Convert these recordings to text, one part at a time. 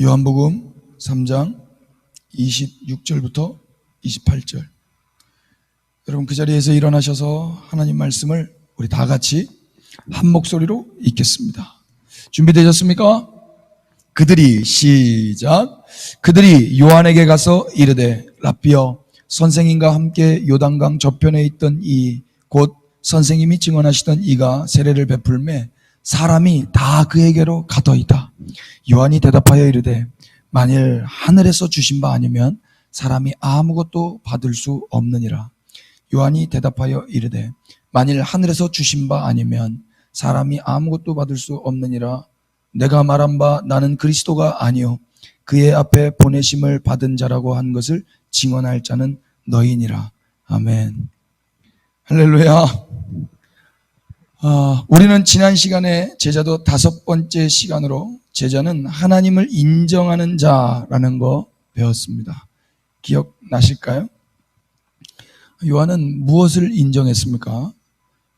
요한복음 3장 26절부터 28절. 여러분 그 자리에서 일어나셔서 하나님 말씀을 우리 다 같이 한 목소리로 읽겠습니다. 준비되셨습니까? 그들이 요한에게 가서 이르되 랍비여, 선생님과 함께 요단강 저편에 있던 이 곧 선생님이 증언하시던 이가 세례를 베풀매 사람이 다 그에게로 가더이다. 요한이 대답하여 이르되 만일 하늘에서 주신 바 아니면 사람이 아무것도 받을 수 없느니라. 요한이 대답하여 이르되 만일 하늘에서 주신 바 아니면 사람이 아무것도 받을 수 없느니라. 내가 말한 바 나는 그리스도가 아니요 그의 앞에 보내심을 받은 자라고 한 것을 증언할 자는 너희니라. 아멘. 할렐루야. 우리는 지난 시간에 제자도 5번째 시간으로 제자는 하나님을 인정하는 자라는 거 배웠습니다. 기억나실까요? 요한은 무엇을 인정했습니까?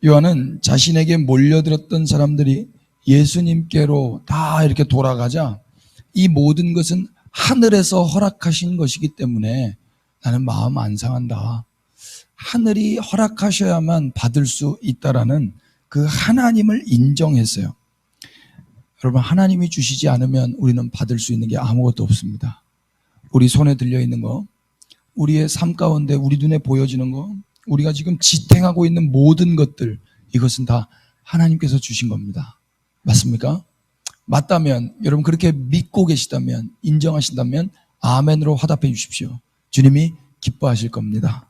요한은 자신에게 몰려들었던 사람들이 예수님께로 다 이렇게 돌아가자 이 모든 것은 하늘에서 허락하신 것이기 때문에 나는 마음 안 상한다. 하늘이 허락하셔야만 받을 수 있다라는 그 하나님을 인정했어요. 여러분, 하나님이 주시지 않으면 우리는 받을 수 있는 게 아무것도 없습니다. 우리 손에 들려있는 거, 우리의 삶 가운데 우리 눈에 보여지는 거, 우리가 지금 지탱하고 있는 모든 것들, 이것은 다 하나님께서 주신 겁니다. 맞습니까? 맞다면, 여러분 그렇게 믿고 계시다면, 인정하신다면 아멘으로 화답해 주십시오. 주님이 기뻐하실 겁니다.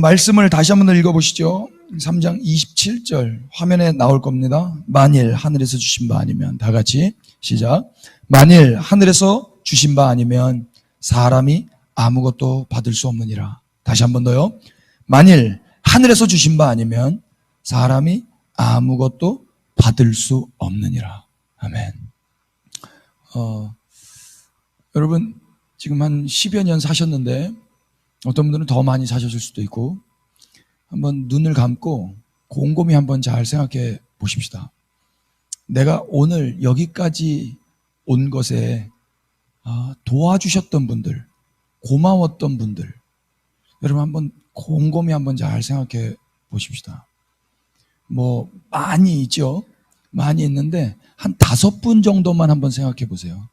말씀을 다시 한번 읽어보시죠. 3장 27절 화면에 나올 겁니다. 만일 하늘에서 주신 바 아니면, 다 같이 시작. 만일 하늘에서 주신 바 아니면 사람이 아무것도 받을 수 없느니라. 다시 한번 더요. 만일 하늘에서 주신 바 아니면 사람이 아무것도 받을 수 없느니라. 아멘. 여러분 지금 한 10여 년 사셨는데 어떤 분들은 더 많이 사셨을 수도 있고, 한번 눈을 감고 곰곰이 한번 잘 생각해 보십시다. 내가 오늘 여기까지 온 것에 도와주셨던 분들, 고마웠던 분들, 여러분 한번 곰곰이 한번 잘 생각해 보십시다. 뭐 많이 있죠. 많이 있는데 한 5분 정도만 한번 생각해 보세요.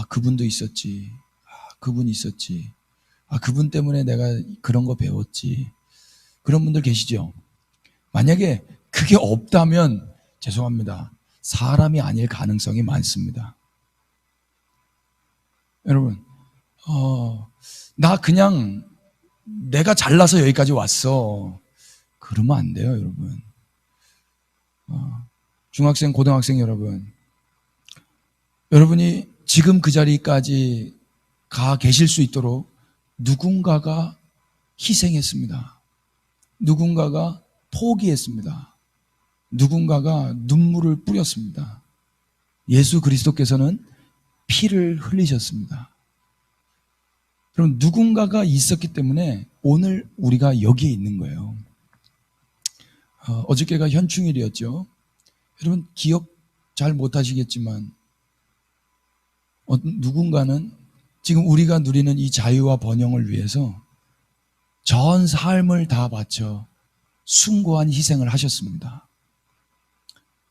그분도 있었지. 그분이 있었지. 그분 때문에 내가 그런 거 배웠지. 그런 분들 계시죠? 만약에 그게 없다면 죄송합니다. 사람이 아닐 가능성이 많습니다. 여러분, 나 그냥 내가 잘나서 여기까지 왔어. 그러면 안 돼요, 여러분. 중학생, 고등학생 여러분. 여러분이 지금 그 자리까지 가 계실 수 있도록 누군가가 희생했습니다. 누군가가 포기했습니다. 누군가가 눈물을 뿌렸습니다. 예수 그리스도께서는 피를 흘리셨습니다. 그럼 누군가가 있었기 때문에 오늘 우리가 여기에 있는 거예요. 어저께가 현충일이었죠. 여러분 기억 잘 못하시겠지만 누군가는 지금 우리가 누리는 이 자유와 번영을 위해서 전 삶을 다 바쳐 숭고한 희생을 하셨습니다.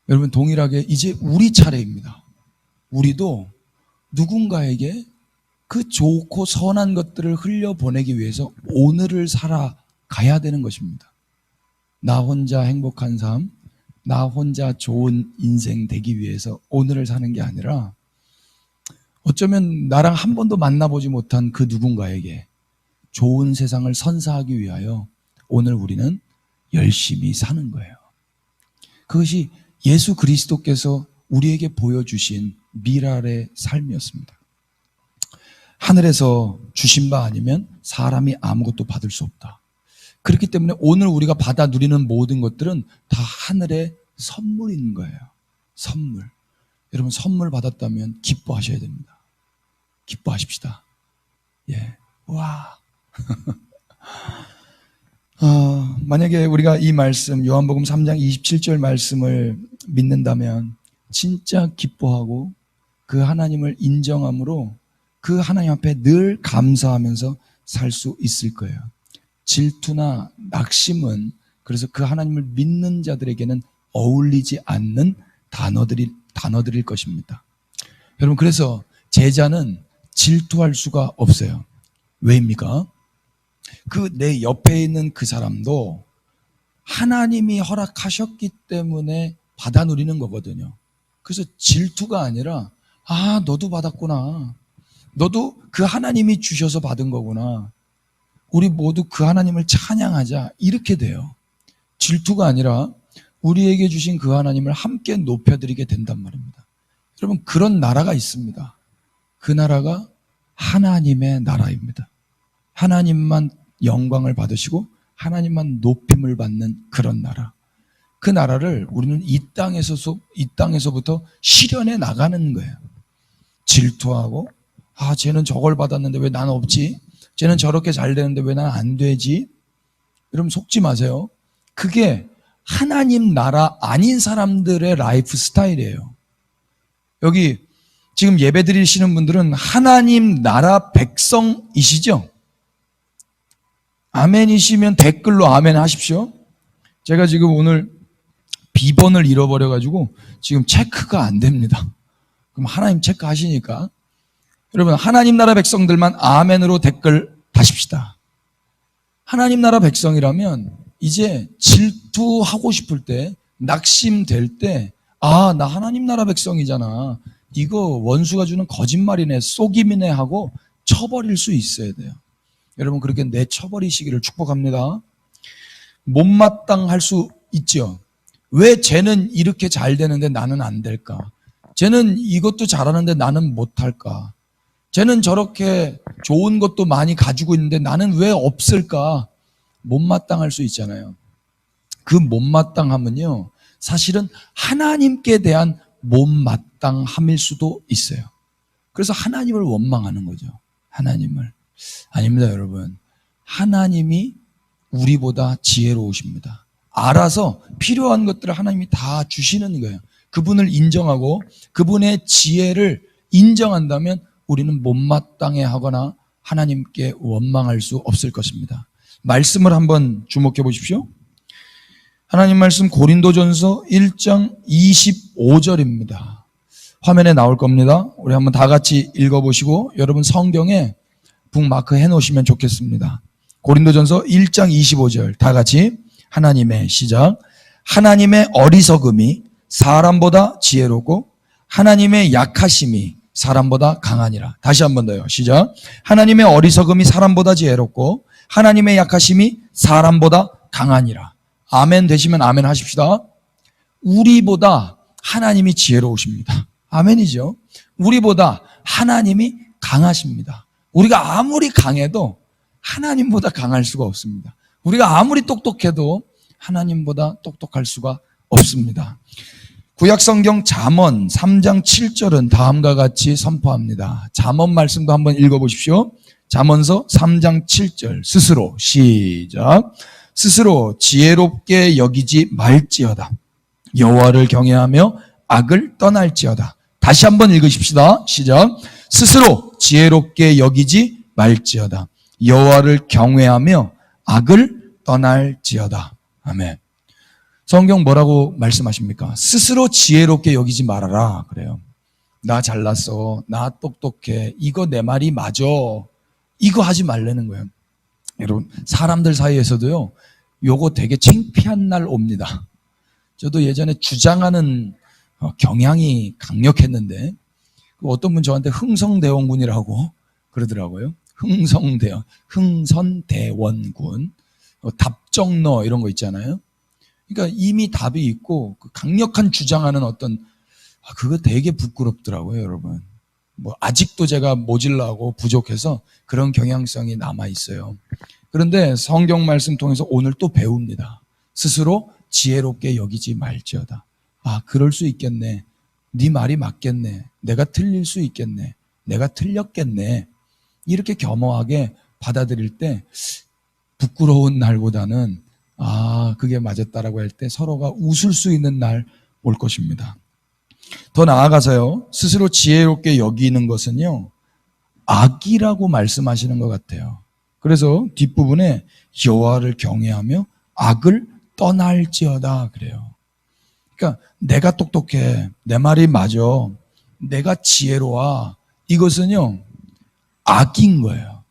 여러분 동일하게 이제 우리 차례입니다. 우리도 누군가에게 그 좋고 선한 것들을 흘려보내기 위해서 오늘을 살아가야 되는 것입니다. 나 혼자 행복한 삶, 나 혼자 좋은 인생 되기 위해서 오늘을 사는 게 아니라 어쩌면 나랑 한 번도 만나보지 못한 그 누군가에게 좋은 세상을 선사하기 위하여 오늘 우리는 열심히 사는 거예요. 그것이 예수 그리스도께서 우리에게 보여주신 미랄의 삶이었습니다. 하늘에서 주신 바 아니면 사람이 아무것도 받을 수 없다. 그렇기 때문에 오늘 우리가 받아 누리는 모든 것들은 다 하늘의 선물인 거예요. 선물. 여러분 선물 받았다면 기뻐하셔야 됩니다. 기뻐하십시다. 예. 와. 만약에 우리가 이 말씀 요한복음 3장 27절 말씀을 믿는다면 진짜 기뻐하고 그 하나님을 인정함으로 그 하나님 앞에 늘 감사하면서 살 수 있을 거예요. 질투나 낙심은 그래서 그 하나님을 믿는 자들에게는 어울리지 않는 단어들일 것입니다. 여러분, 그래서 제자는 질투할 수가 없어요. 왜입니까? 그 내 옆에 있는 그 사람도 하나님이 허락하셨기 때문에 받아 누리는 거거든요. 그래서 질투가 아니라, 아, 너도 받았구나. 너도 그 하나님이 주셔서 받은 거구나. 우리 모두 그 하나님을 찬양하자. 이렇게 돼요. 질투가 아니라 우리에게 주신 그 하나님을 함께 높여드리게 된단 말입니다. 여러분, 그런 나라가 있습니다. 그 나라가 하나님의 나라입니다. 하나님만 영광을 받으시고 하나님만 높임을 받는 그런 나라. 그 나라를 우리는 이 땅에서부터 실현해 나가는 거예요. 질투하고, 아, 쟤는 저걸 받았는데 왜 난 없지? 쟤는 저렇게 잘 되는데 왜 난 안 되지? 여러분, 속지 마세요. 그게 하나님 나라 아닌 사람들의 라이프 스타일이에요. 여기 지금 예배 드리시는 분들은 하나님 나라 백성이시죠? 아멘이시면 댓글로 아멘 하십시오. 제가 지금 오늘 비번을 잃어버려가지고 지금 체크가 안 됩니다. 그럼 하나님 체크하시니까. 여러분, 하나님 나라 백성들만 아멘으로 댓글 다십시다. 하나님 나라 백성이라면 이제 질투하고 싶을 때, 낙심될 때, 아, 나 하나님 나라 백성이잖아. 이거 원수가 주는 거짓말이네, 속임이네 하고 쳐버릴 수 있어야 돼요. 여러분, 그렇게 내쳐버리시기를 축복합니다. 못마땅할 수 있죠. 왜 쟤는 이렇게 잘 되는데 나는 안 될까? 쟤는 이것도 잘하는데 나는 못할까? 쟤는 저렇게 좋은 것도 많이 가지고 있는데 나는 왜 없을까? 못마땅할 수 있잖아요. 그 못마땅함은요, 사실은 하나님께 대한 못마땅함일 수도 있어요. 그래서 하나님을 원망하는 거죠. 하나님을. 아닙니다, 여러분. 하나님이 우리보다 지혜로우십니다. 알아서 필요한 것들을 하나님이 다 주시는 거예요. 그분을 인정하고 그분의 지혜를 인정한다면 우리는 못마땅해 하거나 하나님께 원망할 수 없을 것입니다. 말씀을 한번 주목해 보십시오. 하나님 말씀 고린도전서 1장 25절입니다. 화면에 나올 겁니다. 우리 한번 다 같이 읽어보시고 여러분 성경에 북마크 해놓으시면 좋겠습니다. 고린도전서 1장 25절 다 같이 하나님의 시작. 하나님의 어리석음이 사람보다 지혜롭고 하나님의 약하심이 사람보다 강하니라. 다시 한 번 더요. 시작. 하나님의 어리석음이 사람보다 지혜롭고 하나님의 약하심이 사람보다 강하니라. 아멘 되시면 아멘 하십시다. 우리보다 하나님이 지혜로우십니다. 아멘이죠. 우리보다 하나님이 강하십니다. 우리가 아무리 강해도 하나님보다 강할 수가 없습니다. 우리가 아무리 똑똑해도 하나님보다 똑똑할 수가 없습니다. 구약성경 잠언 3장 7절은 다음과 같이 선포합니다. 잠언 말씀도 한번 읽어보십시오. 잠언서 3장 7절 스스로 시작. 스스로 지혜롭게 여기지 말지어다. 여호와를 경외하며 악을 떠날지어다. 다시 한번 읽으십시다. 시작. 스스로 지혜롭게 여기지 말지어다. 여호와를 경외하며 악을 떠날지어다. 아멘. 성경 뭐라고 말씀하십니까? 스스로 지혜롭게 여기지 말아라 그래요. 나 잘났어, 나 똑똑해, 이거 내 말이 맞아, 이거 하지 말라는 거예요. 여러분, 사람들 사이에서도요, 요거 되게 창피한 날 옵니다. 저도 예전에 주장하는 경향이 강력했는데 어떤 분 저한테 흥성대원군이라고 그러더라고요. 흥선대원군, 답정너 이런 거 있잖아요. 그러니까 이미 답이 있고 강력한 주장하는 어떤, 그거 되게 부끄럽더라고요, 여러분. 뭐 아직도 제가 모질라고 부족해서 그런 경향성이 남아 있어요. 그런데 성경 말씀 통해서 오늘 또 배웁니다. 스스로 지혜롭게 여기지 말지어다. 아, 그럴 수 있겠네. 네 말이 맞겠네. 내가 틀릴 수 있겠네. 내가 틀렸겠네. 이렇게 겸허하게 받아들일 때 부끄러운 날보다는 아, 그게 맞았다라고 할 때 서로가 웃을 수 있는 날 올 것입니다. 더 나아가서요, 스스로 지혜롭게 여기는 것은요, 악이라고 말씀하시는 것 같아요. 그래서 뒷부분에 여호와를 경외하며 악을 떠날지어다 그래요. 그러니까 내가 똑똑해, 내 말이 맞아, 내가 지혜로워, 이것은요 악인 거예요.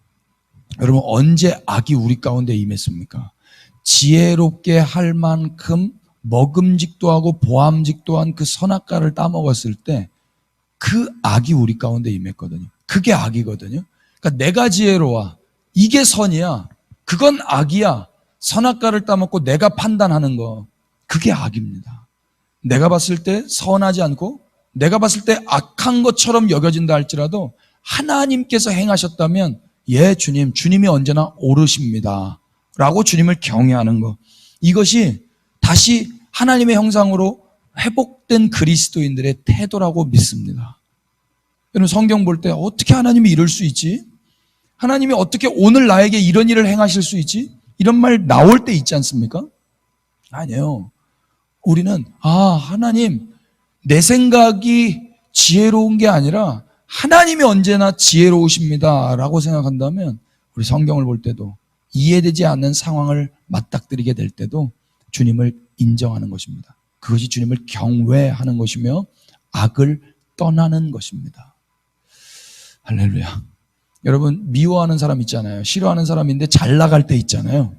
여러분, 언제 악이 우리 가운데 임했습니까? 지혜롭게 할 만큼 먹음직도 하고 보암직도 한 그 선악과를 따먹었을 때 그 악이 우리 가운데 임했거든요. 그게 악이거든요. 그러니까 내가 지혜로워, 이게 선이야, 그건 악이야. 선악과를 따먹고 내가 판단하는 거, 그게 악입니다. 내가 봤을 때 선하지 않고 내가 봤을 때 악한 것처럼 여겨진다 할지라도 하나님께서 행하셨다면, 예 주님, 주님이 언제나 옳으십니다 라고 주님을 경외하는 거, 이것이 다시 하나님의 형상으로 회복된 그리스도인들의 태도라고 믿습니다. 여러분, 성경 볼 때 어떻게 하나님이 이럴 수 있지? 하나님이 어떻게 오늘 나에게 이런 일을 행하실 수 있지? 이런 말 나올 때 있지 않습니까? 아니에요. 우리는 하나님, 내 생각이 지혜로운 게 아니라 하나님이 언제나 지혜로우십니다 라고 생각한다면, 우리 성경을 볼 때도 이해되지 않는 상황을 맞닥뜨리게 될 때도 주님을 인정하는 것입니다. 그것이 주님을 경외하는 것이며 악을 떠나는 것입니다. 할렐루야. 여러분, 미워하는 사람 있잖아요. 싫어하는 사람인데 잘 나갈 때 있잖아요.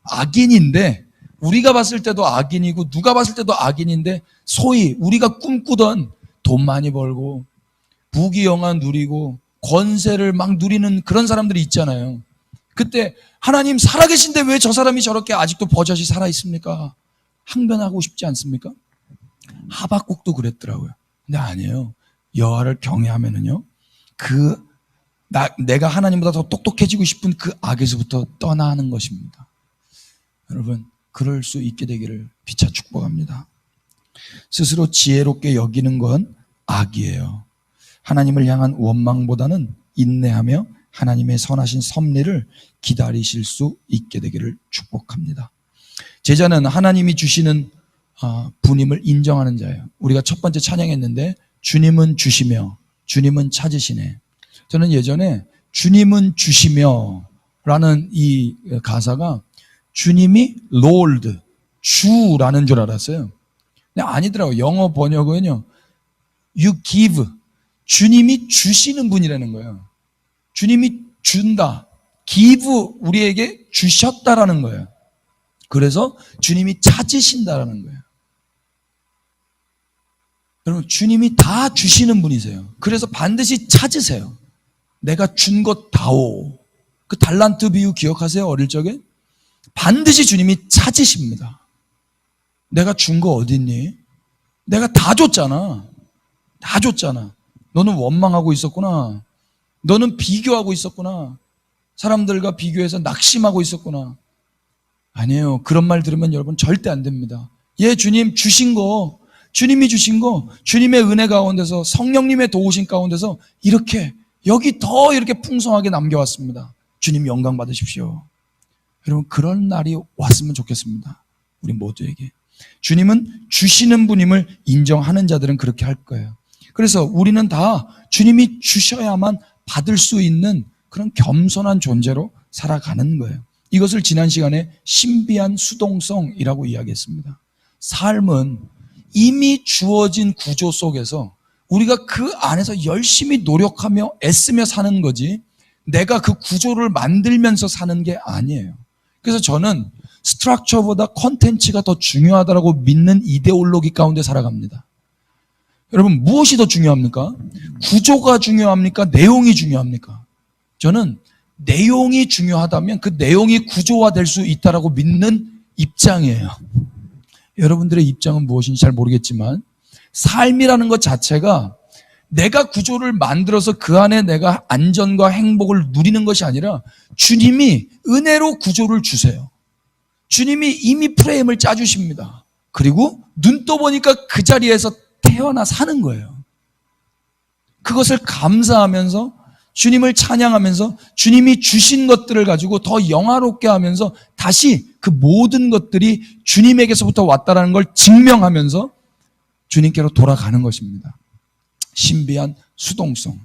악인인데, 우리가 봤을 때도 악인이고 누가 봤을 때도 악인인데, 소위 우리가 꿈꾸던 돈 많이 벌고 부귀영화 누리고 권세를 막 누리는 그런 사람들이 있잖아요. 그때 하나님 살아계신데 왜 저 사람이 저렇게 아직도 버젓이 살아있습니까? 항변하고 싶지 않습니까? 하박국도 그랬더라고요. 근데 아니에요. 여호와를 경외하면은요, 내가 하나님보다 더 똑똑해지고 싶은 그 악에서부터 떠나는 것입니다. 여러분, 그럴 수 있게 되기를 피차 축복합니다. 스스로 지혜롭게 여기는 건 악이에요. 하나님을 향한 원망보다는 인내하며 하나님의 선하신 섭리를 기다리실 수 있게 되기를 축복합니다. 제자는 하나님이 주시는 분임을 인정하는 자예요. 우리가 첫 번째 찬양했는데, 주님은 주시며 주님은 찾으시네. 저는 예전에 주님은 주시며 라는 이 가사가 주님이 Lord, 주라는 줄 알았어요. 근데 아니더라고요. 영어 번역은요, You give, 주님이 주시는 분이라는 거예요. 주님이 준다, give, 우리에게 주셨다라는 거예요. 그래서 주님이 찾으신다라는 거예요. 여러분, 주님이 다 주시는 분이세요. 그래서 반드시 찾으세요. 내가 준 것 다오. 그 달란트 비유 기억하세요? 어릴 적에? 반드시 주님이 찾으십니다. 내가 준 거 어딨니? 내가 다 줬잖아. 다 줬잖아. 너는 원망하고 있었구나. 너는 비교하고 있었구나. 사람들과 비교해서 낙심하고 있었구나. 아니에요. 그런 말 들으면 여러분 절대 안 됩니다. 예, 주님 주신 거, 주님이 주신 거, 주님의 은혜 가운데서, 성령님의 도우심 가운데서 이렇게, 여기 더 이렇게 풍성하게 남겨왔습니다. 주님 영광 받으십시오. 여러분, 그런 날이 왔으면 좋겠습니다. 우리 모두에게. 주님은 주시는 분임을 인정하는 자들은 그렇게 할 거예요. 그래서 우리는 다 주님이 주셔야만 받을 수 있는 그런 겸손한 존재로 살아가는 거예요. 이것을 지난 시간에 신비한 수동성이라고 이야기했습니다. 삶은 이미 주어진 구조 속에서 우리가 그 안에서 열심히 노력하며 애쓰며 사는 거지, 내가 그 구조를 만들면서 사는 게 아니에요. 그래서 저는 스트럭처보다 컨텐츠가 더 중요하다고 믿는 이데올로기 가운데 살아갑니다. 여러분, 무엇이 더 중요합니까? 구조가 중요합니까? 내용이 중요합니까? 저는 내용이 중요하다면 그 내용이 구조화될 수 있다고 믿는 입장이에요. 여러분들의 입장은 무엇인지 잘 모르겠지만, 삶이라는 것 자체가 내가 구조를 만들어서 그 안에 내가 안전과 행복을 누리는 것이 아니라 주님이 은혜로 구조를 주세요. 주님이 이미 프레임을 짜주십니다. 그리고 눈 떠보니까 그 자리에서 태어나 사는 거예요. 그것을 감사하면서, 주님을 찬양하면서, 주님이 주신 것들을 가지고 더 영화롭게 하면서 다시 그 모든 것들이 주님에게서부터 왔다라는 걸 증명하면서 주님께로 돌아가는 것입니다. 신비한 수동성.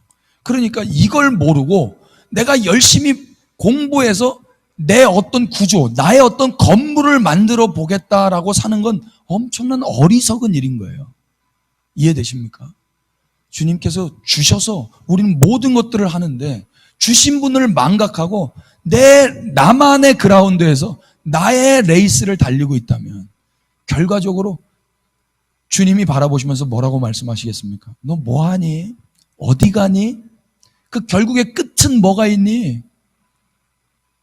그러니까 이걸 모르고 내가 열심히 공부해서 내 어떤 구조, 나의 어떤 건물을 만들어 보겠다라고 사는 건 엄청난 어리석은 일인 거예요. 이해되십니까? 주님께서 주셔서 우리는 모든 것들을 하는데 주신 분을 망각하고 나만의 그라운드에서 나의 레이스를 달리고 있다면 결과적으로 주님이 바라보시면서 뭐라고 말씀하시겠습니까? 너 뭐하니? 어디 가니? 그 결국에 끝은 뭐가 있니?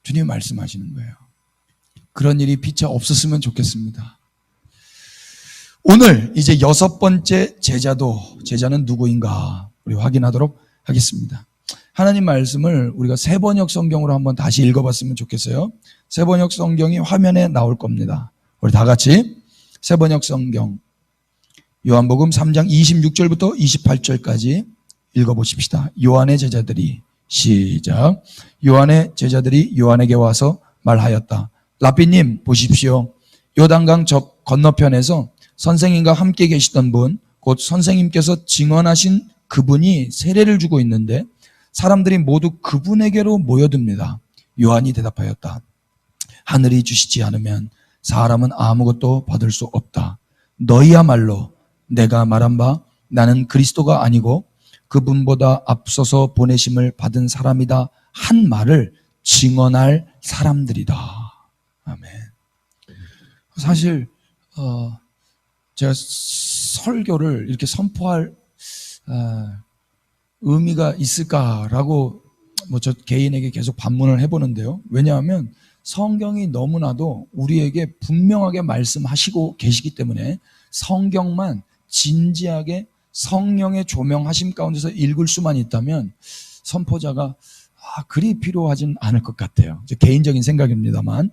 주님이 말씀하시는 거예요. 그런 일이 피차 없었으면 좋겠습니다. 오늘 이제 6번째 제자는 누구인가 우리 확인하도록 하겠습니다. 하나님 말씀을 우리가 세번역 성경으로 한번 다시 읽어봤으면 좋겠어요. 세번역 성경이 화면에 나올 겁니다. 우리 다 같이 세번역 성경 요한복음 3장 26절부터 28절까지 읽어보십시다. 요한의 제자들이 시작. 요한의 제자들이 요한에게 와서 말하였다. 랍비님 보십시오. 요단강 저 건너편에서 선생님과 함께 계시던 분, 곧 선생님께서 증언하신 그분이 세례를 주고 있는데 사람들이 모두 그분에게로 모여듭니다. 요한이 대답하였다. 하늘이 주시지 않으면 사람은 아무것도 받을 수 없다. 너희야말로 내가 말한 바 나는 그리스도가 아니고 그분보다 앞서서 보내심을 받은 사람이다 한 말을 증언할 사람들이다. 아멘. 사실 제가 설교를 이렇게 선포할 의미가 있을까라고 저 개인에게 계속 반문을 해보는데요. 왜냐하면 성경이 너무나도 우리에게 분명하게 말씀하시고 계시기 때문에 성경만 진지하게 성령의 조명하심 가운데서 읽을 수만 있다면 선포자가 그리 필요하진 않을 것 같아요. 개인적인 생각입니다만.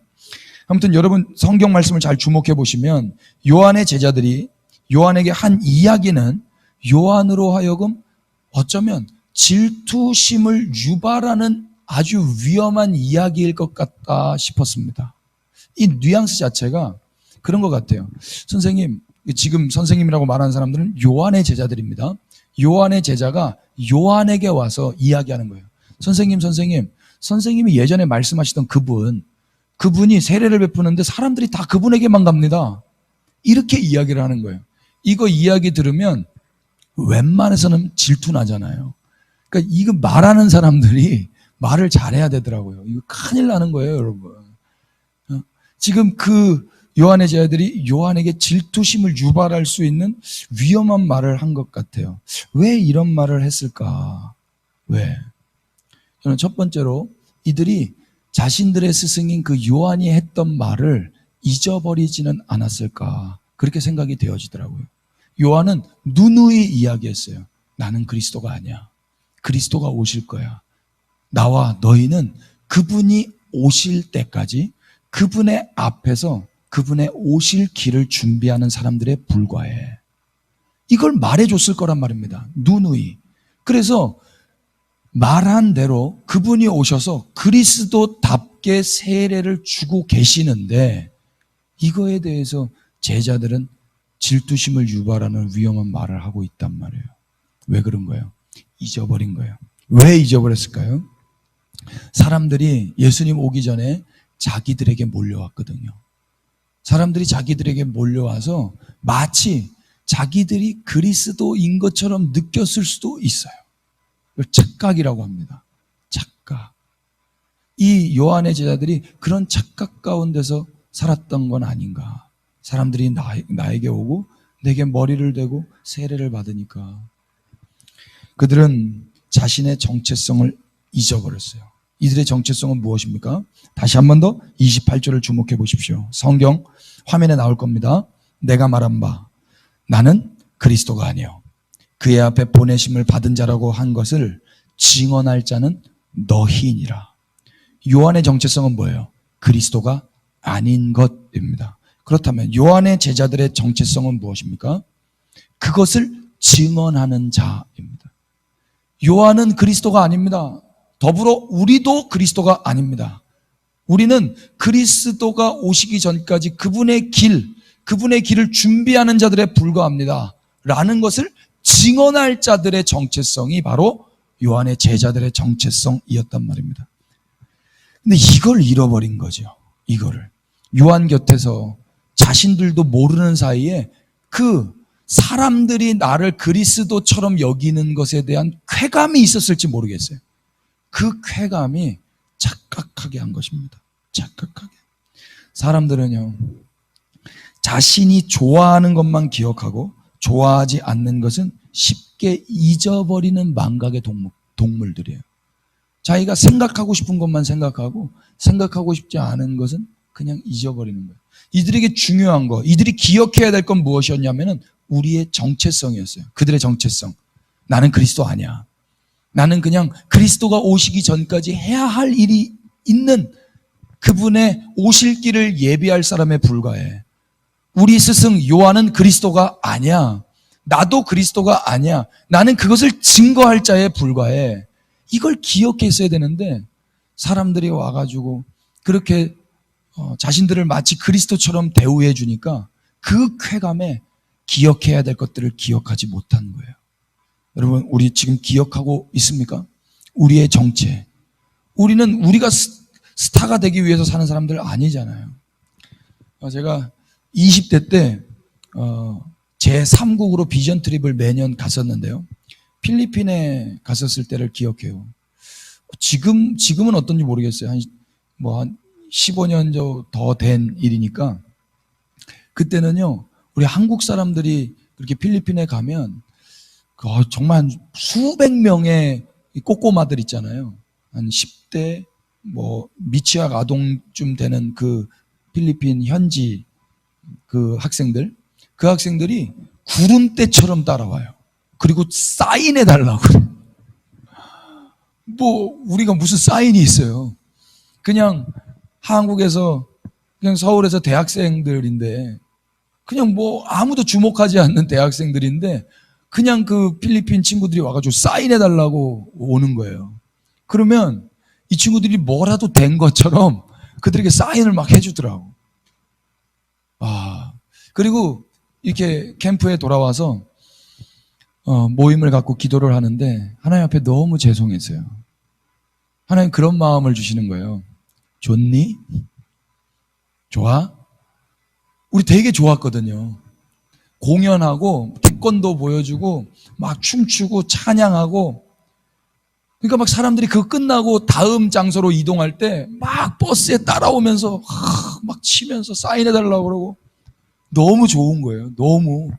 아무튼 여러분 성경 말씀을 잘 주목해 보시면 요한의 제자들이 요한에게 한 이야기는 요한으로 하여금 어쩌면 질투심을 유발하는 아주 위험한 이야기일 것 같다 싶었습니다. 이 뉘앙스 자체가 그런 것 같아요. 선생님, 지금 선생님이라고 말하는 사람들은 요한의 제자들입니다. 요한의 제자가 요한에게 와서 이야기하는 거예요. 선생님이 예전에 말씀하시던 그분이 세례를 베푸는데 사람들이 다 그분에게만 갑니다. 이렇게 이야기를 하는 거예요. 이거 이야기 들으면 웬만해서는 질투 나잖아요. 그러니까 이거 말하는 사람들이 말을 잘해야 되더라고요. 이거 큰일 나는 거예요, 여러분. 지금 그 요한의 제자들이 요한에게 질투심을 유발할 수 있는 위험한 말을 한 것 같아요. 왜 이런 말을 했을까? 왜? 저는 첫 번째로 이들이 자신들의 스승인 그 요한이 했던 말을 잊어버리지는 않았을까? 그렇게 생각이 되어지더라고요. 요한은 누누이 이야기했어요. 나는 그리스도가 아니야. 그리스도가 오실 거야. 나와 너희는 그분이 오실 때까지 그분의 앞에서 그분의 오실 길을 준비하는 사람들에 불과해. 이걸 말해줬을 거란 말입니다. 누누이. 그래서 말한 대로 그분이 오셔서 그리스도답게 세례를 주고 계시는데 이거에 대해서 제자들은 질투심을 유발하는 위험한 말을 하고 있단 말이에요. 왜 그런 거예요? 잊어버린 거예요. 왜 잊어버렸을까요? 사람들이 예수님 오기 전에 자기들에게 몰려왔거든요. 사람들이 자기들에게 몰려와서 마치 자기들이 그리스도인 것처럼 느꼈을 수도 있어요. 착각이라고 합니다. 착각. 이 요한의 제자들이 그런 착각 가운데서 살았던 건 아닌가. 사람들이 나에게 오고 내게 머리를 대고 세례를 받으니까 그들은 자신의 정체성을 잊어버렸어요. 이들의 정체성은 무엇입니까? 다시 한 번 더 28절을 주목해 보십시오. 성경 화면에 나올 겁니다. 내가 말한 바 나는 그리스도가 아니요 그의 앞에 보내심을 받은 자라고 한 것을 증언할 자는 너희니라. 요한의 정체성은 뭐예요? 그리스도가 아닌 것입니다. 그렇다면 요한의 제자들의 정체성은 무엇입니까? 그것을 증언하는 자입니다. 요한은 그리스도가 아닙니다. 더불어 우리도 그리스도가 아닙니다. 우리는 그리스도가 오시기 전까지 그분의 길을 준비하는 자들에 불과합니다. 라는 것을 증언할 자들의 정체성이 바로 요한의 제자들의 정체성이었단 말입니다. 근데 이걸 잃어버린 거죠. 이거를. 요한 곁에서 자신들도 모르는 사이에 그 사람들이 나를 그리스도처럼 여기는 것에 대한 쾌감이 있었을지 모르겠어요. 그 쾌감이 착각하게 한 것입니다. 착각하게. 사람들은요, 자신이 좋아하는 것만 기억하고 좋아하지 않는 것은 쉽게 잊어버리는 망각의 동물들이에요. 자기가 생각하고 싶은 것만 생각하고 생각하고 싶지 않은 것은 그냥 잊어버리는 거예요. 이들에게 중요한 거, 이들이 기억해야 될 건 무엇이었냐면은 우리의 정체성이었어요. 그들의 정체성. 나는 그리스도 아니야. 나는 그냥 그리스도가 오시기 전까지 해야 할 일이 있는 그분의 오실 길을 예비할 사람에 불과해. 우리 스승 요한은 그리스도가 아니야. 나도 그리스도가 아니야. 나는 그것을 증거할 자에 불과해. 이걸 기억했어야 되는데 사람들이 와가지고 그렇게 자신들을 마치 그리스도처럼 대우해 주니까 그 쾌감에 기억해야 될 것들을 기억하지 못한 거예요. 여러분, 우리 지금 기억하고 있습니까? 우리의 정체. 우리는 우리가 스타가 되기 위해서 사는 사람들 아니잖아요. 제가 20대 때 제3국으로 비전 트립을 매년 갔었는데요. 필리핀에 갔었을 때를 기억해요. 지금은 어떤지 모르겠어요. 한 15년 더 된 일이니까. 그때는요, 우리 한국 사람들이 그렇게 필리핀에 가면 정말 수백 명의 꼬꼬마들 있잖아요. 한 10대 미취학 아동쯤 되는 그 필리핀 현지 그 학생들이 구름대처럼 따라와요. 그리고 사인해 달라고. 우리가 무슨 사인이 있어요. 그냥 한국에서 그냥 서울에서 대학생들인데 그냥 아무도 주목하지 않는 대학생들인데 그냥 그 필리핀 친구들이 와가지고 사인해 달라고 오는 거예요. 그러면 이 친구들이 뭐라도 된 것처럼 그들에게 사인을 막 해주더라고. 그리고 이렇게 캠프에 돌아와서 모임을 갖고 기도를 하는데 하나님 앞에 너무 죄송했어요. 하나님 그런 마음을 주시는 거예요. 좋니? 좋아? 우리 되게 좋았거든요. 공연하고 태권도 보여주고 막 춤추고 찬양하고, 그러니까 막 사람들이 그거 끝나고 다음 장소로 이동할 때 막 버스에 따라오면서 막 치면서 사인해달라고 그러고 너무 좋은 거예요. 너무.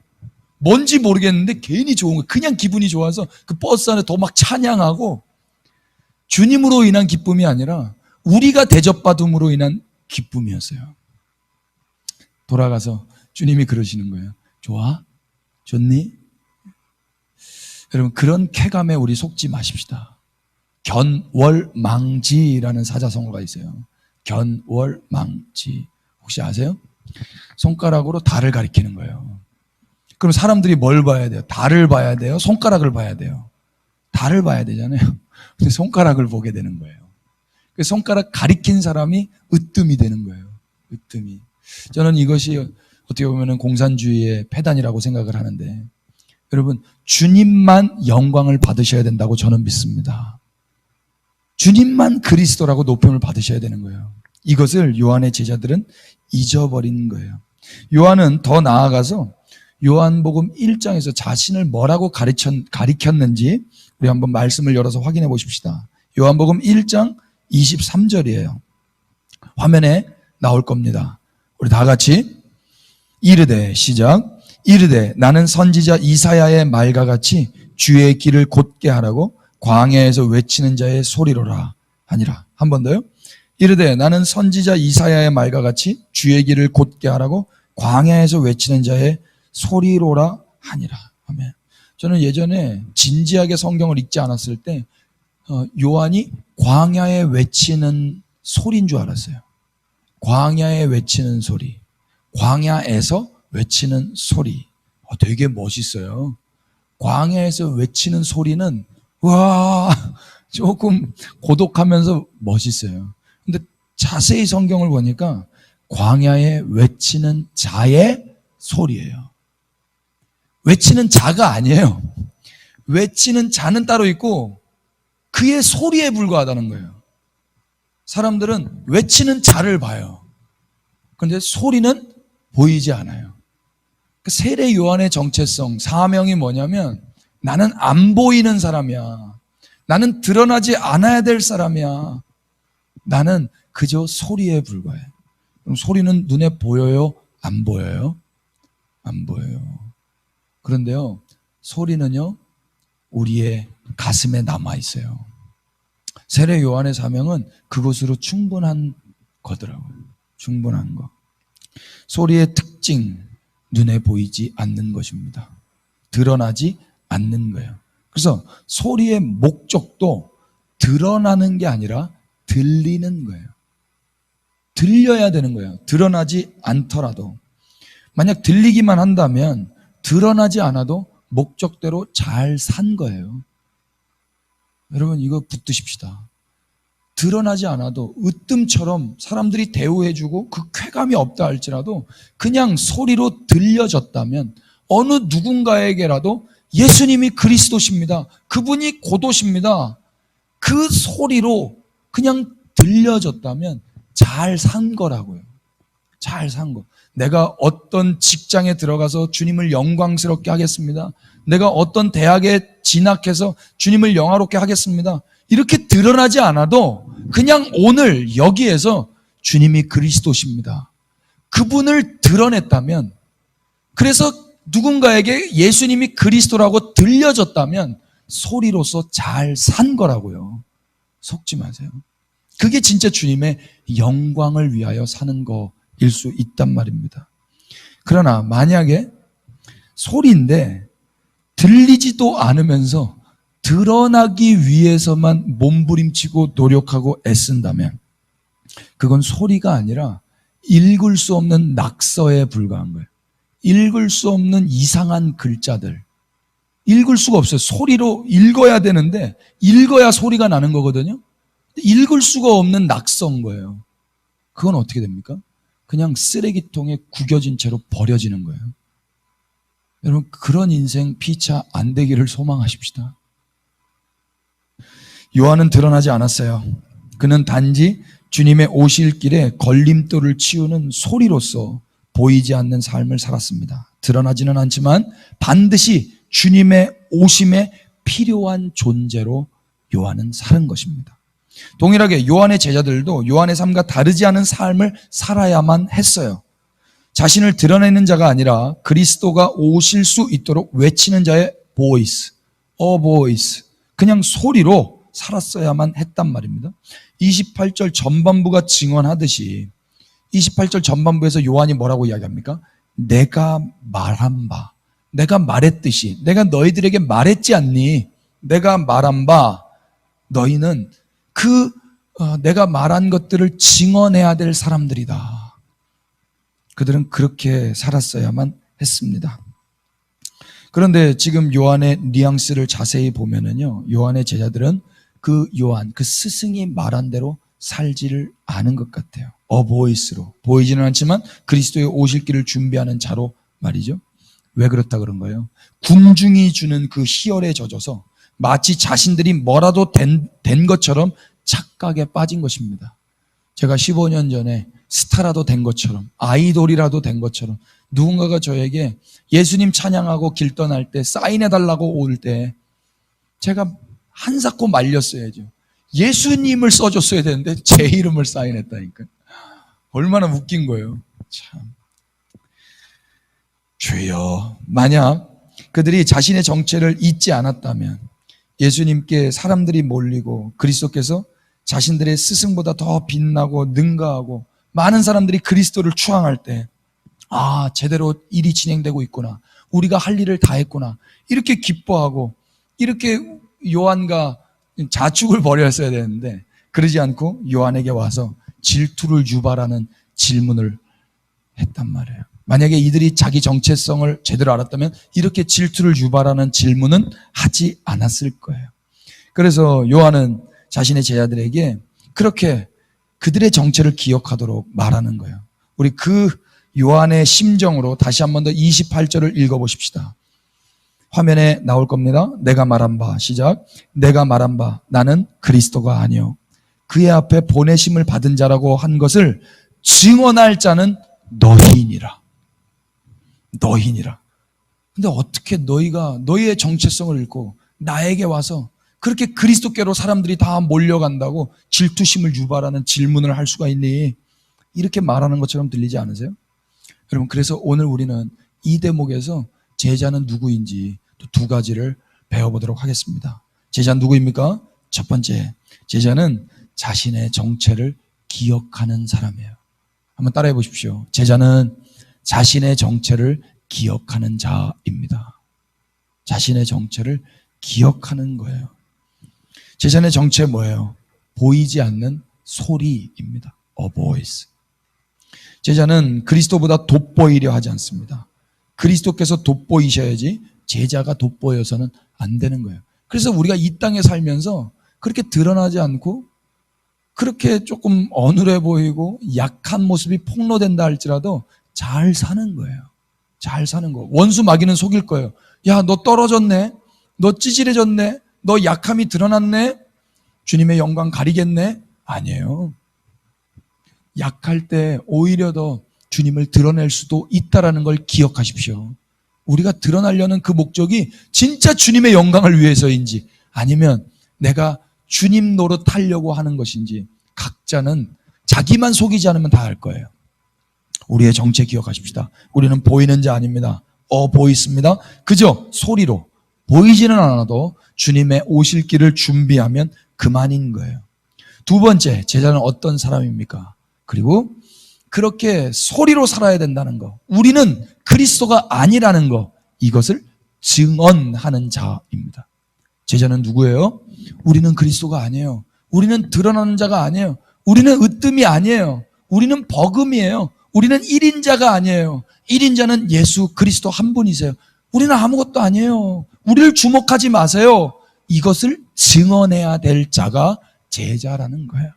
뭔지 모르겠는데 괜히 좋은 거예요. 그냥 기분이 좋아서 그 버스 안에 더 막 찬양하고, 주님으로 인한 기쁨이 아니라 우리가 대접받음으로 인한 기쁨이었어요. 돌아가서 주님이 그러시는 거예요. 좋아? 좋니? 여러분, 그런 쾌감에 우리 속지 마십시다. 견월망지라는 사자성어가 있어요. 견월망지. 혹시 아세요? 손가락으로 달을 가리키는 거예요. 그럼 사람들이 뭘 봐야 돼요? 달을 봐야 돼요? 손가락을 봐야 돼요? 달을 봐야 되잖아요. 근데 손가락을 보게 되는 거예요. 그 손가락 가리킨 사람이 으뜸이 되는 거예요. 으뜸이. 저는 이것이 어떻게 보면 공산주의의 폐단이라고 생각을 하는데, 여러분, 주님만 영광을 받으셔야 된다고 저는 믿습니다. 주님만 그리스도라고 높임을 받으셔야 되는 거예요. 이것을 요한의 제자들은 잊어버린 거예요. 요한은 더 나아가서 요한복음 1장에서 자신을 뭐라고 가리켰는지 우리 한번 말씀을 열어서 확인해 보십시다. 요한복음 1장 23절이에요. 화면에 나올 겁니다. 우리 다 같이 이르되, 시작. 이르되 나는 선지자 이사야의 말과 같이 주의 길을 곧게 하라고 광야에서 외치는 자의 소리로라 하니라. 한 번 더요. 이르되 나는 선지자 이사야의 말과 같이 주의 길을 곧게 하라고 광야에서 외치는 자의 소리로라 하니라. 아멘. 저는 예전에 진지하게 성경을 읽지 않았을 때 요한이 광야에 외치는 소리인 줄 알았어요. 광야에 외치는 소리, 광야에서 외치는 소리. 되게 멋있어요. 광야에서 외치는 소리는 와, 조금 고독하면서 멋있어요. 근데 자세히 성경을 보니까 광야에 외치는 자의 소리예요. 외치는 자가 아니에요. 외치는 자는 따로 있고 그의 소리에 불과하다는 거예요. 사람들은 외치는 자를 봐요. 그런데 소리는 보이지 않아요. 그 세례 요한의 정체성, 사명이 뭐냐면 나는 안 보이는 사람이야. 나는 드러나지 않아야 될 사람이야. 나는 그저 소리에 불과해. 그럼 소리는 눈에 보여요? 안 보여요? 안 보여요. 그런데요, 소리는요, 우리의 가슴에 남아 있어요. 세례 요한의 사명은 그것으로 충분한 거더라고요. 충분한 거. 소리의 특징, 눈에 보이지 않는 것입니다. 드러나지 않는 거예요. 그래서 소리의 목적도 드러나는 게 아니라 들리는 거예요. 들려야 되는 거예요. 드러나지 않더라도. 만약 들리기만 한다면 드러나지 않아도 목적대로 잘 산 거예요. 여러분 이거 붙드십시다. 드러나지 않아도 으뜸처럼 사람들이 대우해주고 그 쾌감이 없다 할지라도 그냥 소리로 들려졌다면 어느 누군가에게라도 예수님이 그리스도십니다. 그분이 고도십니다. 그 소리로 그냥 들려졌다면 잘 산 거라고요. 잘 산 거. 내가 어떤 직장에 들어가서 주님을 영광스럽게 하겠습니다. 내가 어떤 대학에 진학해서 주님을 영화롭게 하겠습니다. 이렇게 드러나지 않아도 그냥 오늘 여기에서 주님이 그리스도십니다. 그분을 드러냈다면, 그래서 누군가에게 예수님이 그리스도라고 들려졌다면 소리로서 잘 산 거라고요. 속지 마세요. 그게 진짜 주님의 영광을 위하여 사는 거일 수 있단 말입니다. 그러나 만약에 소리인데 들리지도 않으면서 드러나기 위해서만 몸부림치고 노력하고 애쓴다면 그건 소리가 아니라 읽을 수 없는 낙서에 불과한 거예요. 읽을 수 없는 이상한 글자들. 읽을 수가 없어요. 소리로 읽어야 되는데 읽어야 소리가 나는 거거든요. 읽을 수가 없는 낙서인 거예요. 그건 어떻게 됩니까? 그냥 쓰레기통에 구겨진 채로 버려지는 거예요. 여러분 그런 인생 피차 안 되기를 소망하십시다. 요한은 드러나지 않았어요. 그는 단지 주님의 오실 길에 걸림돌을 치우는 소리로서 보이지 않는 삶을 살았습니다. 드러나지는 않지만 반드시 주님의 오심에 필요한 존재로 요한은 사는 것입니다. 동일하게 요한의 제자들도 요한의 삶과 다르지 않은 삶을 살아야만 했어요. 자신을 드러내는 자가 아니라 그리스도가 오실 수 있도록 외치는 자의 보이스, 보이스, 그냥 소리로 살았어야만 했단 말입니다. 28절 전반부가 증언하듯이 28절 전반부에서 요한이 뭐라고 이야기합니까? 내가 말한 바, 내가 말했듯이, 내가 너희들에게 말했지 않니? 내가 말한 바 너희는 내가 말한 것들을 증언해야 될 사람들이다. 그들은 그렇게 살았어야만 했습니다. 그런데 지금 요한의 뉘앙스를 자세히 보면은요, 요한의 제자들은 그 요한, 그 스승이 말한 대로 살지를 않은 것 같아요. 보이스로, 보이지는 않지만 그리스도의 오실 길을 준비하는 자로 말이죠. 왜 그렇다 그런 거예요? 군중이 주는 그 희열에 젖어서 마치 자신들이 뭐라도 된 것처럼 착각에 빠진 것입니다. 제가 15년 전에 스타라도 된 것처럼, 아이돌이라도 된 것처럼 누군가가 저에게 예수님 찬양하고 길 떠날 때 사인해달라고 올 때 제가 한사코 말렸어야죠. 예수님을 써줬어야 되는데 제 이름을 사인했다니까. 얼마나 웃긴 거예요. 참. 주여, 만약 그들이 자신의 정체를 잊지 않았다면 예수님께 사람들이 몰리고 그리스도께서 자신들의 스승보다 더 빛나고 능가하고 많은 사람들이 그리스도를 추앙할 때 제대로 일이 진행되고 있구나. 우리가 할 일을 다 했구나. 이렇게 기뻐하고 이렇게 요한과 자축을 벌였어야 되는데 그러지 않고 요한에게 와서 질투를 유발하는 질문을 했단 말이에요. 만약에 이들이 자기 정체성을 제대로 알았다면 이렇게 질투를 유발하는 질문은 하지 않았을 거예요. 그래서 요한은 자신의 제자들에게 그렇게 그들의 정체를 기억하도록 말하는 거예요. 우리 그 요한의 심정으로 다시 한 번 더 28절을 읽어보십시다. 화면에 나올 겁니다. 내가 말한 바, 시작. 내가 말한 바, 나는 그리스도가 아니요 그의 앞에 보내심을 받은 자라고 한 것을 증언할 자는 너희니라. 너희니라. 근데 어떻게 너희가 너희의 정체성을 잃고 나에게 와서 그렇게 그리스도께로 사람들이 다 몰려간다고 질투심을 유발하는 질문을 할 수가 있니? 이렇게 말하는 것처럼 들리지 않으세요? 여러분, 그래서 오늘 우리는 이 대목에서 제자는 누구인지 또 두 가지를 배워보도록 하겠습니다. 제자는 누구입니까? 첫 번째, 제자는 자신의 정체를 기억하는 사람이에요. 한번 따라해 보십시오. 제자는 자신의 정체를 기억하는 자입니다. 자신의 정체를 기억하는 거예요. 제자의 정체 뭐예요? 보이지 않는 소리입니다. A voice. 제자는 그리스도보다 돋보이려 하지 않습니다. 그리스도께서 돋보이셔야지 제자가 돋보여서는 안 되는 거예요. 그래서 우리가 이 땅에 살면서 그렇게 드러나지 않고 그렇게 조금 어눌해 보이고 약한 모습이 폭로된다 할지라도 잘 사는 거예요. 잘 사는 거. 원수 마귀는 속일 거예요. 야, 너 떨어졌네. 너 찌질해졌네. 너 약함이 드러났네. 주님의 영광 가리겠네. 아니에요. 약할 때 오히려 더 주님을 드러낼 수도 있다라는 걸 기억하십시오. 우리가 드러나려는 그 목적이 진짜 주님의 영광을 위해서인지 아니면 내가 주님 노릇하려고 하는 것인지 각자는 자기만 속이지 않으면 다 알 거예요. 우리의 정체 기억하십시다. 우리는 보이는 자 아닙니다. 보이십니다. 그저 소리로 보이지는 않아도 주님의 오실 길을 준비하면 그만인 거예요. 두 번째, 제자는 어떤 사람입니까? 그리고 그렇게 소리로 살아야 된다는 거, 우리는 그리스도가 아니라는 거, 이것을 증언하는 자입니다. 제자는 누구예요? 우리는 그리스도가 아니에요. 우리는 드러나는 자가 아니에요. 우리는 으뜸이 아니에요. 우리는 버금이에요. 우리는 1인자가 아니에요. 1인자는 예수 그리스도 한 분이세요. 우리는 아무것도 아니에요. 우리를 주목하지 마세요. 이것을 증언해야 될 자가 제자라는 거예요.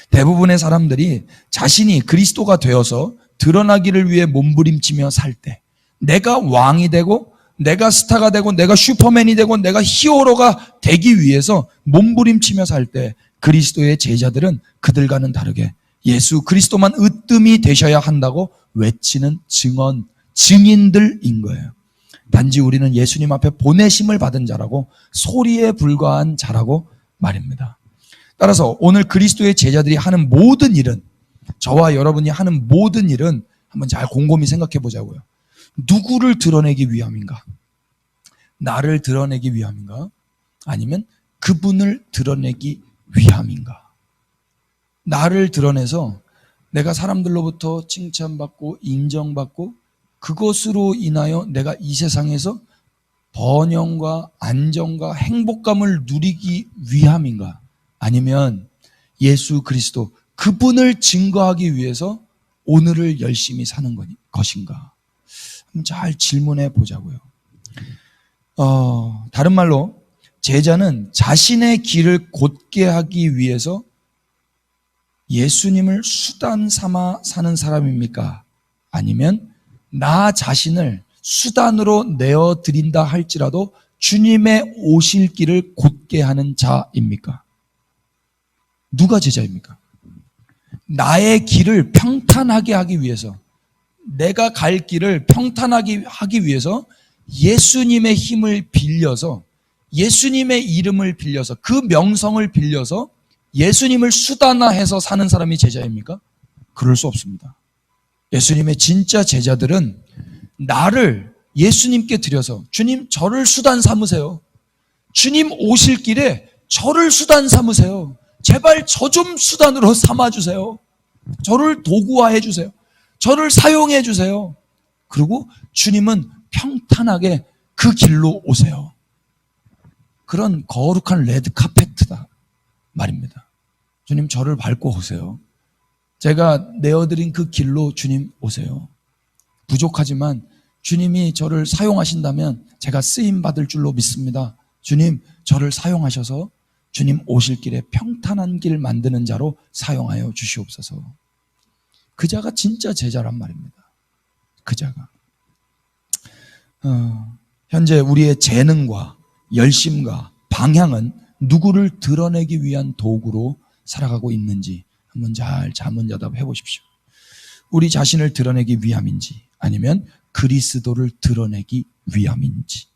대부분의 사람들이 자신이 그리스도가 되어서 드러나기를 위해 몸부림치며 살 때, 내가 왕이 되고 내가 스타가 되고 내가 슈퍼맨이 되고 내가 히어로가 되기 위해서 몸부림치며 살 때 그리스도의 제자들은 그들과는 다르게 예수 그리스도만 으뜸이 되셔야 한다고 외치는 증인들인 거예요. 단지 우리는 예수님 앞에 보내심을 받은 자라고, 소리에 불과한 자라고 말입니다. 따라서 오늘 그리스도의 제자들이 하는 모든 일은, 저와 여러분이 하는 모든 일은 한번 잘 곰곰이 생각해 보자고요. 누구를 드러내기 위함인가? 나를 드러내기 위함인가? 아니면 그분을 드러내기 위함인가? 나를 드러내서 내가 사람들로부터 칭찬받고 인정받고 그것으로 인하여 내가 이 세상에서 번영과 안정과 행복감을 누리기 위함인가? 아니면 예수 그리스도 그분을 증거하기 위해서 오늘을 열심히 사는 것인가? 잘 질문해 보자고요. 다른 말로 제자는 자신의 길을 곧게 하기 위해서 예수님을 수단 삼아 사는 사람입니까? 아니면 나 자신을 수단으로 내어드린다 할지라도 주님의 오실 길을 곧게 하는 자입니까? 누가 제자입니까? 나의 길을 평탄하게 하기 위해서, 내가 갈 길을 평탄하게 하기 위해서 예수님의 힘을 빌려서, 예수님의 이름을 빌려서, 그 명성을 빌려서 예수님을 수단화해서 사는 사람이 제자입니까? 그럴 수 없습니다. 예수님의 진짜 제자들은 나를 예수님께 드려서, 주님 저를 수단 삼으세요. 주님 오실 길에 저를 수단 삼으세요. 제발 저 좀 수단으로 삼아주세요. 저를 도구화해 주세요. 저를 사용해 주세요. 그리고 주님은 평탄하게 그 길로 오세요. 그런 거룩한 레드카페트다 말입니다. 주님 저를 밟고 오세요. 제가 내어드린 그 길로 주님 오세요. 부족하지만 주님이 저를 사용하신다면 제가 쓰임받을 줄로 믿습니다. 주님 저를 사용하셔서 주님 오실 길에 평탄한 길 만드는 자로 사용하여 주시옵소서. 그 자가 진짜 제자란 말입니다. 그 자가. 현재 우리의 재능과 열심과 방향은 누구를 드러내기 위한 도구로 살아가고 있는지 한번 잘 자문자답해 보십시오. 우리 자신을 드러내기 위함인지 아니면 그리스도를 드러내기 위함인지.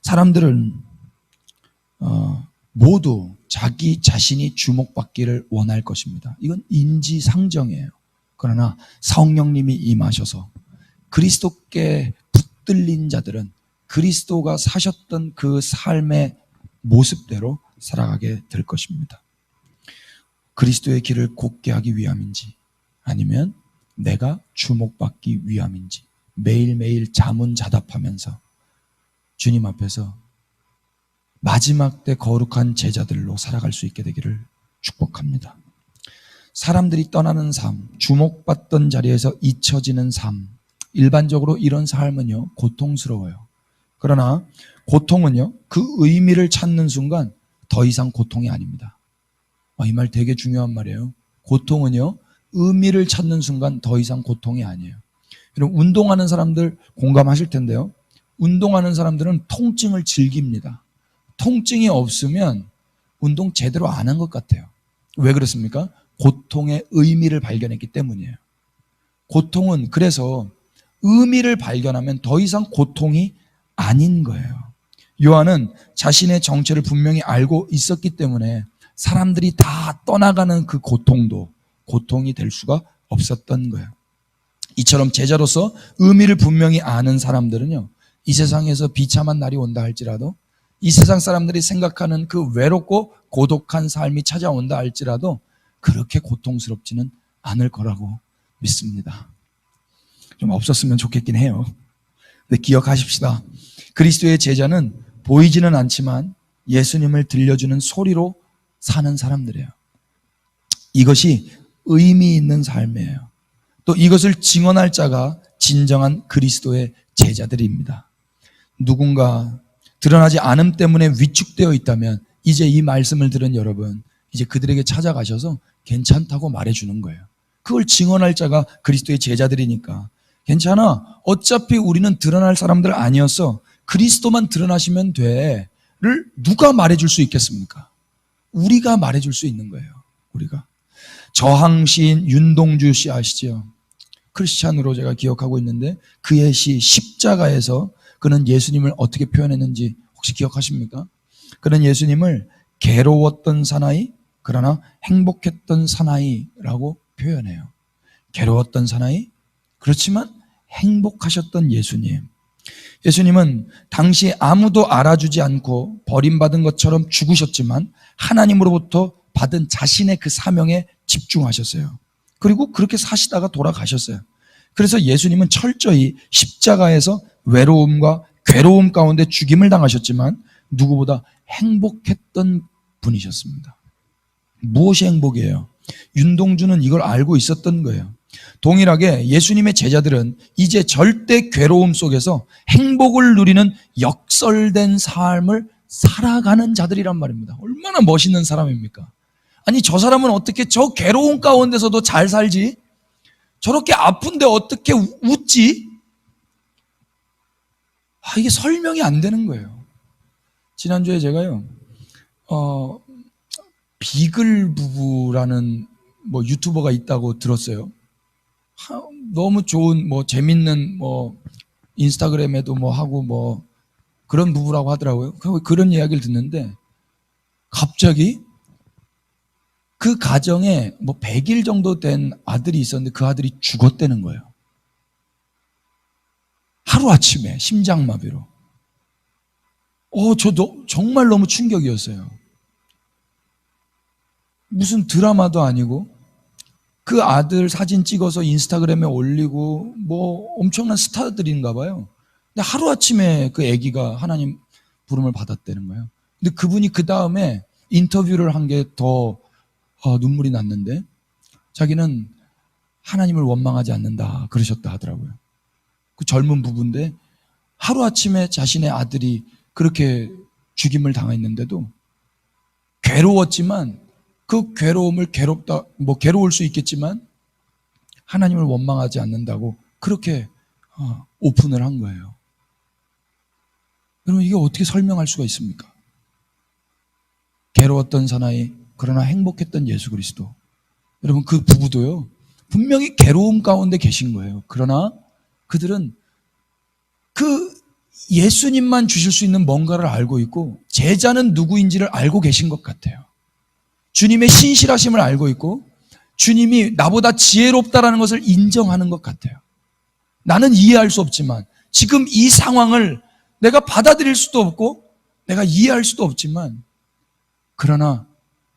사람들은 모두 자기 자신이 주목받기를 원할 것입니다. 이건 인지상정이에요. 그러나 성령님이 임하셔서 그리스도께 붙들린 자들은 그리스도가 사셨던 그 삶의 모습대로 살아가게 될 것입니다. 그리스도의 길을 곧게 하기 위함인지 아니면 내가 주목받기 위함인지 매일매일 자문자답하면서 주님 앞에서 마지막 때 거룩한 제자들로 살아갈 수 있게 되기를 축복합니다. 사람들이 떠나는 삶, 주목받던 자리에서 잊혀지는 삶, 일반적으로 이런 삶은요 고통스러워요. 그러나 고통은요 그 의미를 찾는 순간 더 이상 고통이 아닙니다. 이 말 되게 중요한 말이에요. 고통은요 의미를 찾는 순간 더 이상 고통이 아니에요. 여러분 운동하는 사람들 공감하실 텐데요. 운동하는 사람들은 통증을 즐깁니다. 통증이 없으면 운동 제대로 안 한 것 같아요. 왜 그렇습니까? 고통의 의미를 발견했기 때문이에요. 고통은 그래서 의미를 발견하면 더 이상 고통이 아닌 거예요. 요한은 자신의 정체를 분명히 알고 있었기 때문에 사람들이 다 떠나가는 그 고통도 고통이 될 수가 없었던 거예요. 이처럼 제자로서 의미를 분명히 아는 사람들은요, 이 세상에서 비참한 날이 온다 할지라도, 이 세상 사람들이 생각하는 그 외롭고 고독한 삶이 찾아온다 할지라도 그렇게 고통스럽지는 않을 거라고 믿습니다. 좀 없었으면 좋겠긴 해요. 근데 기억하십시다. 그리스도의 제자는 보이지는 않지만 예수님을 들려주는 소리로 사는 사람들이에요. 이것이 의미 있는 삶이에요. 또 이것을 증언할 자가 진정한 그리스도의 제자들입니다. 누군가 드러나지 않음 때문에 위축되어 있다면 이제 이 말씀을 들은 여러분, 이제 그들에게 찾아가셔서 괜찮다고 말해주는 거예요. 그걸 증언할 자가 그리스도의 제자들이니까 괜찮아. 어차피 우리는 드러날 사람들 아니었어. 그리스도만 드러나시면 돼를 누가 말해줄 수 있겠습니까? 우리가 말해줄 수 있는 거예요. 우리가. 저항시인 윤동주 씨 아시죠? 크리스찬으로 제가 기억하고 있는데 그의 시 십자가에서 그는 예수님을 어떻게 표현했는지 혹시 기억하십니까? 그는 예수님을 괴로웠던 사나이 그러나 행복했던 사나이라고 표현해요. 괴로웠던 사나이 그렇지만 행복하셨던 예수님. 예수님은 당시 아무도 알아주지 않고 버림받은 것처럼 죽으셨지만 하나님으로부터 받은 자신의 그 사명에 집중하셨어요. 그리고 그렇게 사시다가 돌아가셨어요. 그래서 예수님은 철저히 십자가에서 외로움과 괴로움 가운데 죽임을 당하셨지만 누구보다 행복했던 분이셨습니다. 무엇이 행복이에요? 윤동주는 이걸 알고 있었던 거예요. 동일하게 예수님의 제자들은 이제 절대 괴로움 속에서 행복을 누리는 역설된 삶을 살아가는 자들이란 말입니다. 얼마나 멋있는 사람입니까? 아니 저 사람은 어떻게 저 괴로움 가운데서도 잘 살지? 저렇게 아픈데 어떻게 웃지? 이게 설명이 안 되는 거예요. 지난주에 제가요 비글 부부라는 유튜버가 있다고 들었어요. 너무 좋은 재밌는 인스타그램에도 하고 그런 부부라고 하더라고요. 그런 이야기를 듣는데 갑자기 그 가정에 100일 정도 된 아들이 있었는데 그 아들이 죽었다는 거예요. 하루아침에 심장마비로. 저도 정말 너무 충격이었어요. 무슨 드라마도 아니고 그 아들 사진 찍어서 인스타그램에 올리고 엄청난 스타들인가 봐요. 근데 하루아침에 그 아기가 하나님 부름을 받았다는 거예요. 근데 그분이 그 다음에 인터뷰를 한 게 더 눈물이 났는데 자기는 하나님을 원망하지 않는다 그러셨다 하더라고요. 그 젊은 부부인데 하루아침에 자신의 아들이 그렇게 죽임을 당했는데도 괴로웠지만 그 괴로움을 괴로울 수 있겠지만 하나님을 원망하지 않는다고 그렇게 오픈을 한 거예요. 여러분, 이게 어떻게 설명할 수가 있습니까? 괴로웠던 사나이, 그러나 행복했던 예수 그리스도. 여러분, 그 부부도요, 분명히 괴로움 가운데 계신 거예요. 그러나 그들은 그 예수님만 주실 수 있는 뭔가를 알고 있고, 제자는 누구인지를 알고 계신 것 같아요. 주님의 신실하심을 알고 있고, 주님이 나보다 지혜롭다라는 것을 인정하는 것 같아요. 나는 이해할 수 없지만, 지금 이 상황을 내가 받아들일 수도 없고 내가 이해할 수도 없지만, 그러나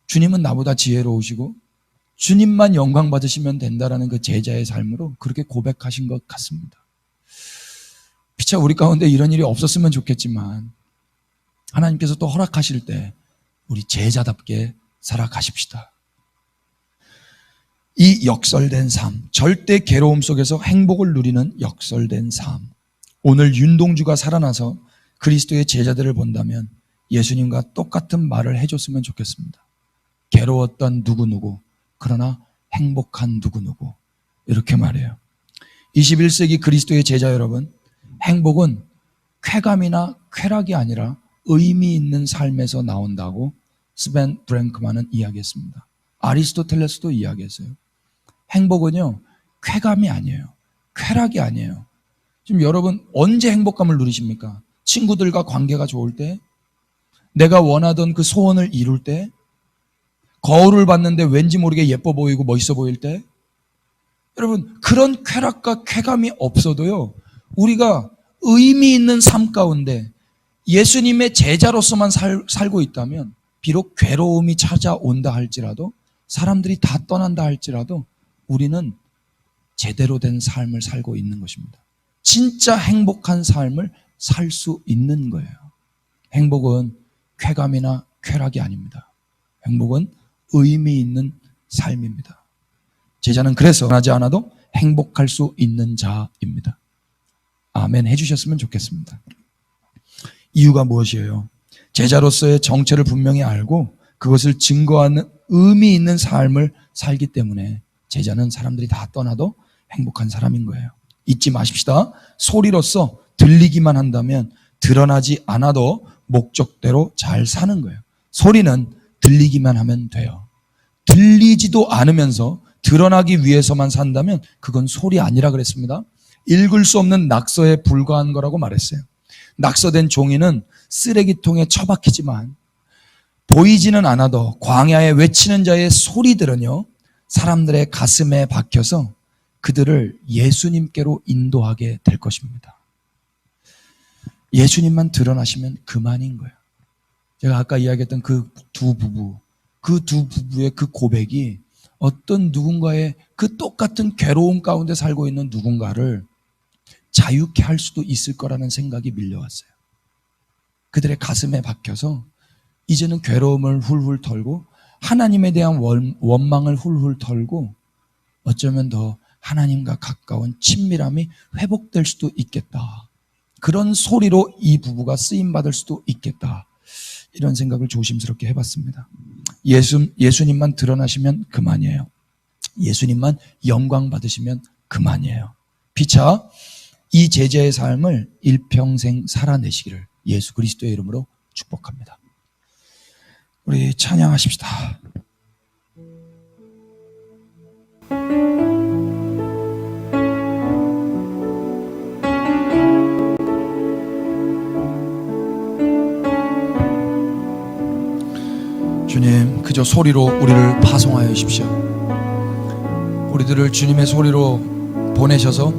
주님은 나보다 지혜로우시고 주님만 영광 받으시면 된다라는 그 제자의 삶으로 그렇게 고백하신 것 같습니다. 피차 우리 가운데 이런 일이 없었으면 좋겠지만, 하나님께서 또 허락하실 때 우리 제자답게 살아가십시다. 이 역설된 삶, 절대 괴로움 속에서 행복을 누리는 역설된 삶. 오늘 윤동주가 살아나서 그리스도의 제자들을 본다면 예수님과 똑같은 말을 해줬으면 좋겠습니다. 괴로웠던 누구누구, 그러나 행복한 누구누구. 이렇게 말해요. 21세기 그리스도의 제자 여러분, 행복은 쾌감이나 쾌락이 아니라 의미 있는 삶에서 나온다고 스벤 브랭크만은 이야기했습니다. 아리스토텔레스도 이야기했어요. 행복은요, 쾌감이 아니에요. 쾌락이 아니에요. 지금 여러분 언제 행복감을 누리십니까? 친구들과 관계가 좋을 때, 내가 원하던 그 소원을 이룰 때, 거울을 봤는데 왠지 모르게 예뻐 보이고 멋있어 보일 때. 여러분, 그런 쾌락과 쾌감이 없어도요, 우리가 의미 있는 삶 가운데 예수님의 제자로서만 살고 있다면, 비록 괴로움이 찾아온다 할지라도, 사람들이 다 떠난다 할지라도 우리는 제대로 된 삶을 살고 있는 것입니다. 진짜 행복한 삶을 살 수 있는 거예요. 행복은 쾌감이나 쾌락이 아닙니다. 행복은 의미 있는 삶입니다. 제자는 그래서 원하지 않아도 행복할 수 있는 자입니다. 아멘 해주셨으면 좋겠습니다. 이유가 무엇이에요? 제자로서의 정체를 분명히 알고 그것을 증거하는 의미 있는 삶을 살기 때문에 제자는 사람들이 다 떠나도 행복한 사람인 거예요. 잊지 마십시다. 소리로서 들리기만 한다면 드러나지 않아도 목적대로 잘 사는 거예요. 소리는 들리기만 하면 돼요. 들리지도 않으면서 드러나기 위해서만 산다면 그건 소리 아니라 그랬습니다. 읽을 수 없는 낙서에 불과한 거라고 말했어요. 낙서된 종이는 쓰레기통에 처박히지만 보이지는 않아도 광야에 외치는 자의 소리들은요, 사람들의 가슴에 박혀서 그들을 예수님께로 인도하게 될 것입니다. 예수님만 드러나시면 그만인 거예요. 제가 아까 이야기했던 그 두 부부의 그 고백이 어떤 누군가의 그 똑같은 괴로움 가운데 살고 있는 누군가를 자유케 할 수도 있을 거라는 생각이 밀려왔어요. 그들의 가슴에 박혀서 이제는 괴로움을 훌훌 털고 하나님에 대한 원망을 훌훌 털고 어쩌면 더 하나님과 가까운 친밀함이 회복될 수도 있겠다. 그런 소리로 이 부부가 쓰임받을 수도 있겠다. 이런 생각을 조심스럽게 해봤습니다. 예수님만 드러나시면 그만이에요. 예수님만 영광 받으시면 그만이에요. 피차 이 제자의 삶을 일평생 살아내시기를 예수 그리스도의 이름으로 축복합니다. 우리 찬양하십시다. 주님, 그저 소리로 우리를 파송하여 주십시오. 우리들을 주님의 소리로 보내셔서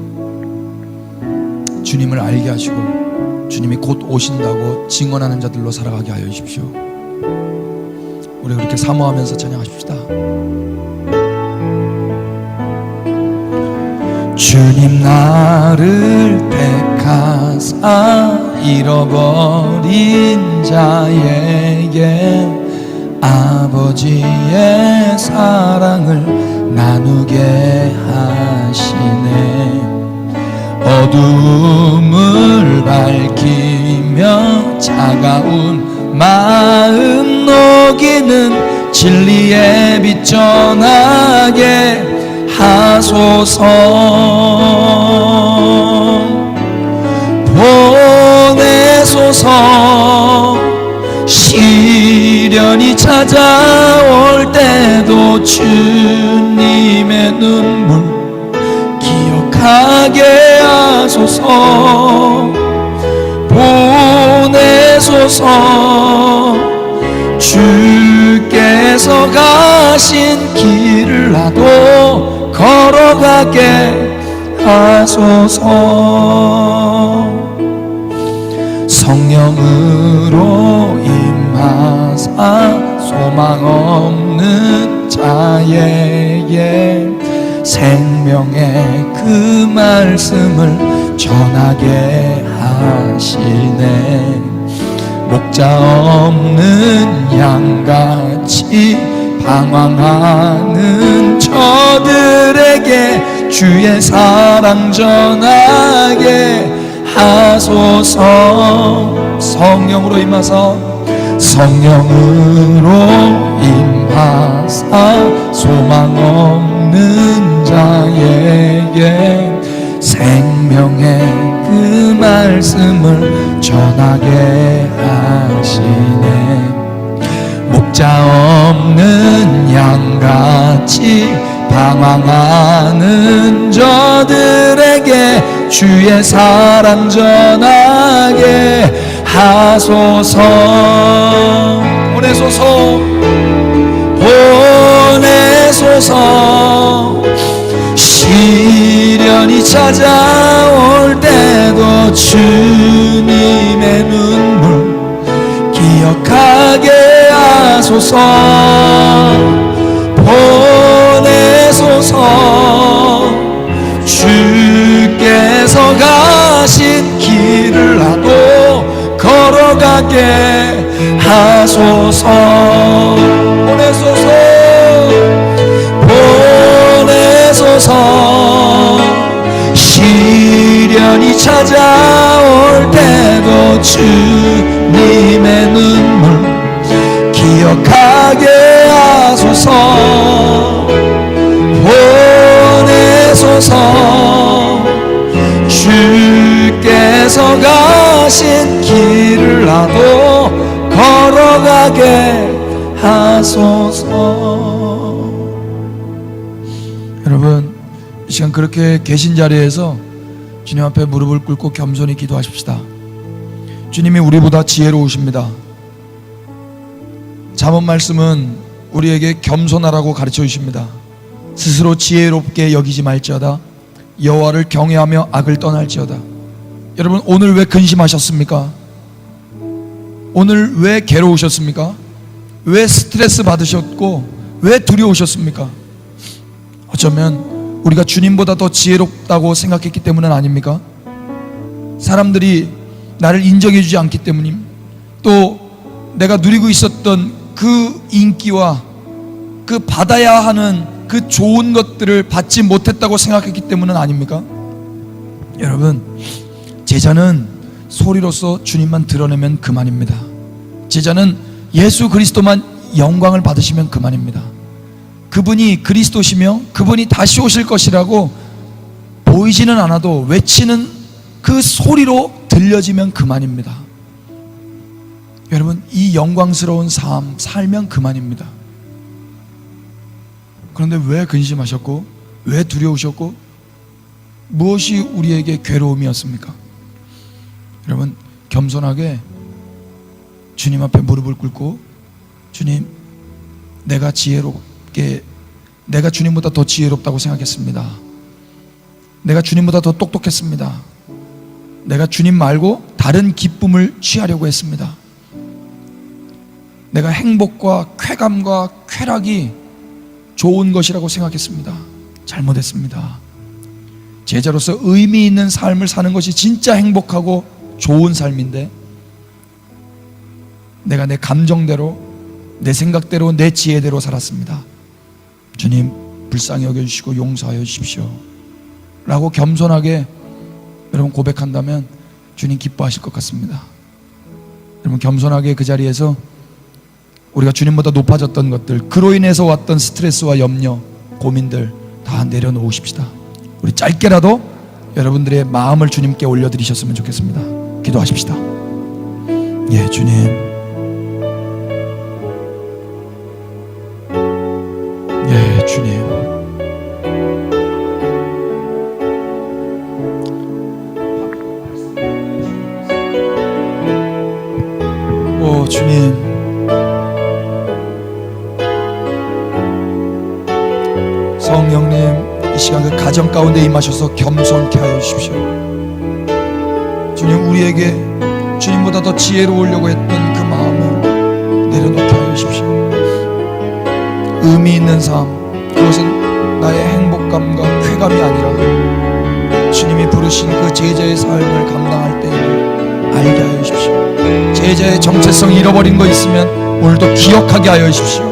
주님을 알게 하시고 주님이 곧 오신다고 증언하는 자들로 살아가게 하여 주십시오. 우리 그렇게 사모하면서 찬양하십시다. 주님 나를 택하사 잃어버린 자에게 아버지의 사랑을 나누게 하시네. 어둠을 밝히며 차가운 마음 녹이는 진리의 빛 전하게 하소서. 보내소서. 시련이 찾아올 때도 주님의 눈물 기억하게 하소서. 보내소서. 주께서 가신 길을 나도 걸어가게 하소서. 성령으로 임하사 소망 없는 자에게 생명의 그 말씀을 전하게 하시네. 목자 없는 양같이 방황하는 저들에게 주의 사랑 전하게 하소서. 성령으로 임하사 소망 없는 자에게 생명의 그 말씀을 전하게 하시네. 목자 없는 양같이 방황하는 저들에게 주의 사랑 전하게 하소서. 보내소서. 보내소서. 시련이 찾아올 때도 주님의 눈물 기억하게 하소서. 보내소서. 주께서 가신 길을 나도 걸어가게 하소서. 보내소서. 보내소서. 시련이 찾아올 때도 주님의 눈물 기억하게 하소서. 보내소서. 주께서 가신 길을 나도 걸어가게 하소서. 여러분, 이 시간 그렇게 계신 자리에서 주님 앞에 무릎을 꿇고 겸손히 기도하십시다. 주님이 우리보다 지혜로우십니다. 잠언 말씀은 우리에게 겸손하라고 가르쳐 주십니다. 스스로 지혜롭게 여기지 말지어다. 여호와를 경외하며 악을 떠날지어다. 여러분, 오늘 왜 근심하셨습니까? 오늘 왜 괴로우셨습니까? 왜 스트레스 받으셨고 왜 두려우셨습니까? 어쩌면 우리가 주님보다 더 지혜롭다고 생각했기 때문은 아닙니까? 사람들이 나를 인정해 주지 않기 때문임, 또 내가 누리고 있었던 그 인기와 그 받아야 하는 그 좋은 것들을 받지 못했다고 생각했기 때문은 아닙니까? 여러분, 제자는 소리로서 주님만 드러내면 그만입니다. 제자는 예수 그리스도만 영광을 받으시면 그만입니다. 그분이 그리스도시며 그분이 다시 오실 것이라고 보이지는 않아도 외치는 그 소리로 들려지면 그만입니다. 여러분, 이 영광스러운 삶 살면 그만입니다. 그런데 왜 근심하셨고 왜 두려우셨고 무엇이 우리에게 괴로움이었습니까? 여러분, 겸손하게 주님 앞에 무릎을 꿇고, 주님, 내가 주님보다 더 지혜롭다고 생각했습니다. 내가 주님보다 더 똑똑했습니다. 내가 주님 말고 다른 기쁨을 취하려고 했습니다. 내가 행복과 쾌감과 쾌락이 좋은 것이라고 생각했습니다. 잘못했습니다. 제자로서 의미 있는 삶을 사는 것이 진짜 행복하고 좋은 삶인데, 내가 내 감정대로, 내 생각대로, 내 지혜대로 살았습니다. 주님, 불쌍히 여겨주시고 용서하여 주십시오 라고 겸손하게 여러분 고백한다면 주님 기뻐하실 것 같습니다. 여러분, 겸손하게 그 자리에서 우리가 주님보다 높아졌던 것들, 그로 인해서 왔던 스트레스와 염려, 고민들 다 내려놓으십시다. 우리 짧게라도 여러분들의 마음을 주님께 올려드리셨으면 좋겠습니다. 기도하십시다. 예, 주님, 가정 가운데 임하셔서 겸손케 하여 주십시오. 주님, 우리에게 주님보다 더 지혜로우려고 했던 그 마음을 내려놓게 하여 주십시오. 의미 있는 삶, 그것은 나의 행복감과 쾌감이 아니라 주님이 부르신 그 제자의 삶을 감당할 때임을 알게 하여 주십시오. 제자의 정체성 잃어버린 거 있으면 오늘도 기억하게 하여 주십시오.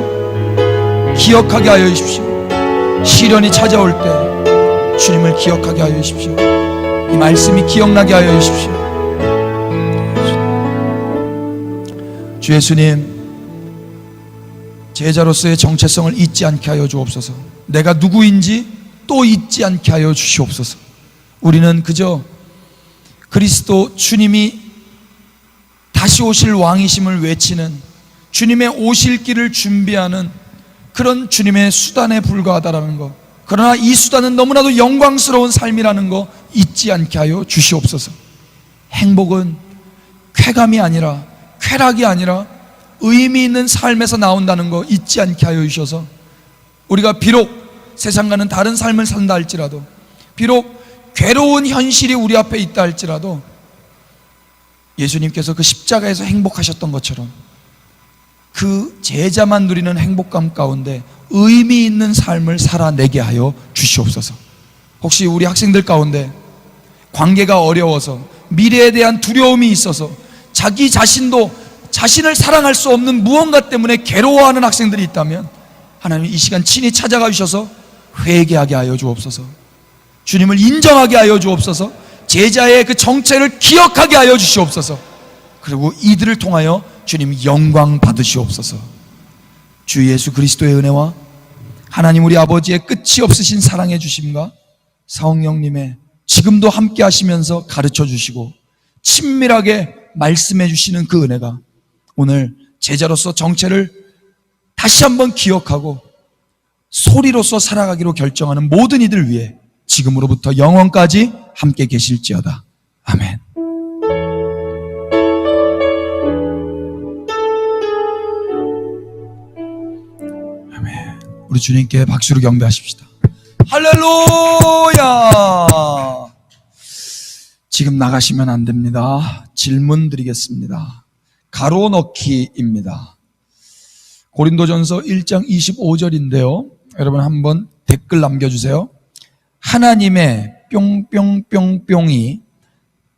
기억하게 하여 주십시오. 시련이 찾아올 때 주님을 기억하게 하여 주십시오. 이 말씀이 기억나게 하여 주십시오. 주 예수님, 제자로서의 정체성을 잊지 않게 하여 주옵소서. 내가 누구인지 또 잊지 않게 하여 주시옵소서. 우리는 그저 그리스도 주님이 다시 오실 왕이심을 외치는, 주님의 오실 길을 준비하는 그런 주님의 수단에 불과하다라는 것, 그러나 이 수단은 너무나도 영광스러운 삶이라는 거 잊지 않게 하여 주시옵소서. 행복은 쾌감이 아니라, 쾌락이 아니라 의미 있는 삶에서 나온다는 거 잊지 않게 하여 주셔서, 우리가 비록 세상과는 다른 삶을 산다 할지라도, 비록 괴로운 현실이 우리 앞에 있다 할지라도 예수님께서 그 십자가에서 행복하셨던 것처럼 그 제자만 누리는 행복감 가운데 의미 있는 삶을 살아내게 하여 주시옵소서. 혹시 우리 학생들 가운데 관계가 어려워서, 미래에 대한 두려움이 있어서 자기 자신도 자신을 사랑할 수 없는 무언가 때문에 괴로워하는 학생들이 있다면 하나님 이 시간 친히 찾아가 주셔서 회개하게 하여 주옵소서. 주님을 인정하게 하여 주옵소서. 제자의 그 정체를 기억하게 하여 주시옵소서. 그리고 이들을 통하여 주님 영광 받으시옵소서. 주 예수 그리스도의 은혜와 하나님 우리 아버지의 끝이 없으신 사랑의 주심과 성령님의 지금도 함께 하시면서 가르쳐 주시고 친밀하게 말씀해 주시는 그 은혜가 오늘 제자로서 정체를 다시 한번 기억하고 소리로서 살아가기로 결정하는 모든 이들 위해 지금으로부터 영원까지 함께 계실지어다. 아멘. 아멘. 우리 주님께 박수로 경배하십시다. 할렐루야. 지금 나가시면 안 됩니다. 질문 드리겠습니다. 가로넣기입니다. 고린도전서 1장 25절인데요. 여러분 한번 댓글 남겨주세요. 하나님의 뿅뿅뿅뿅이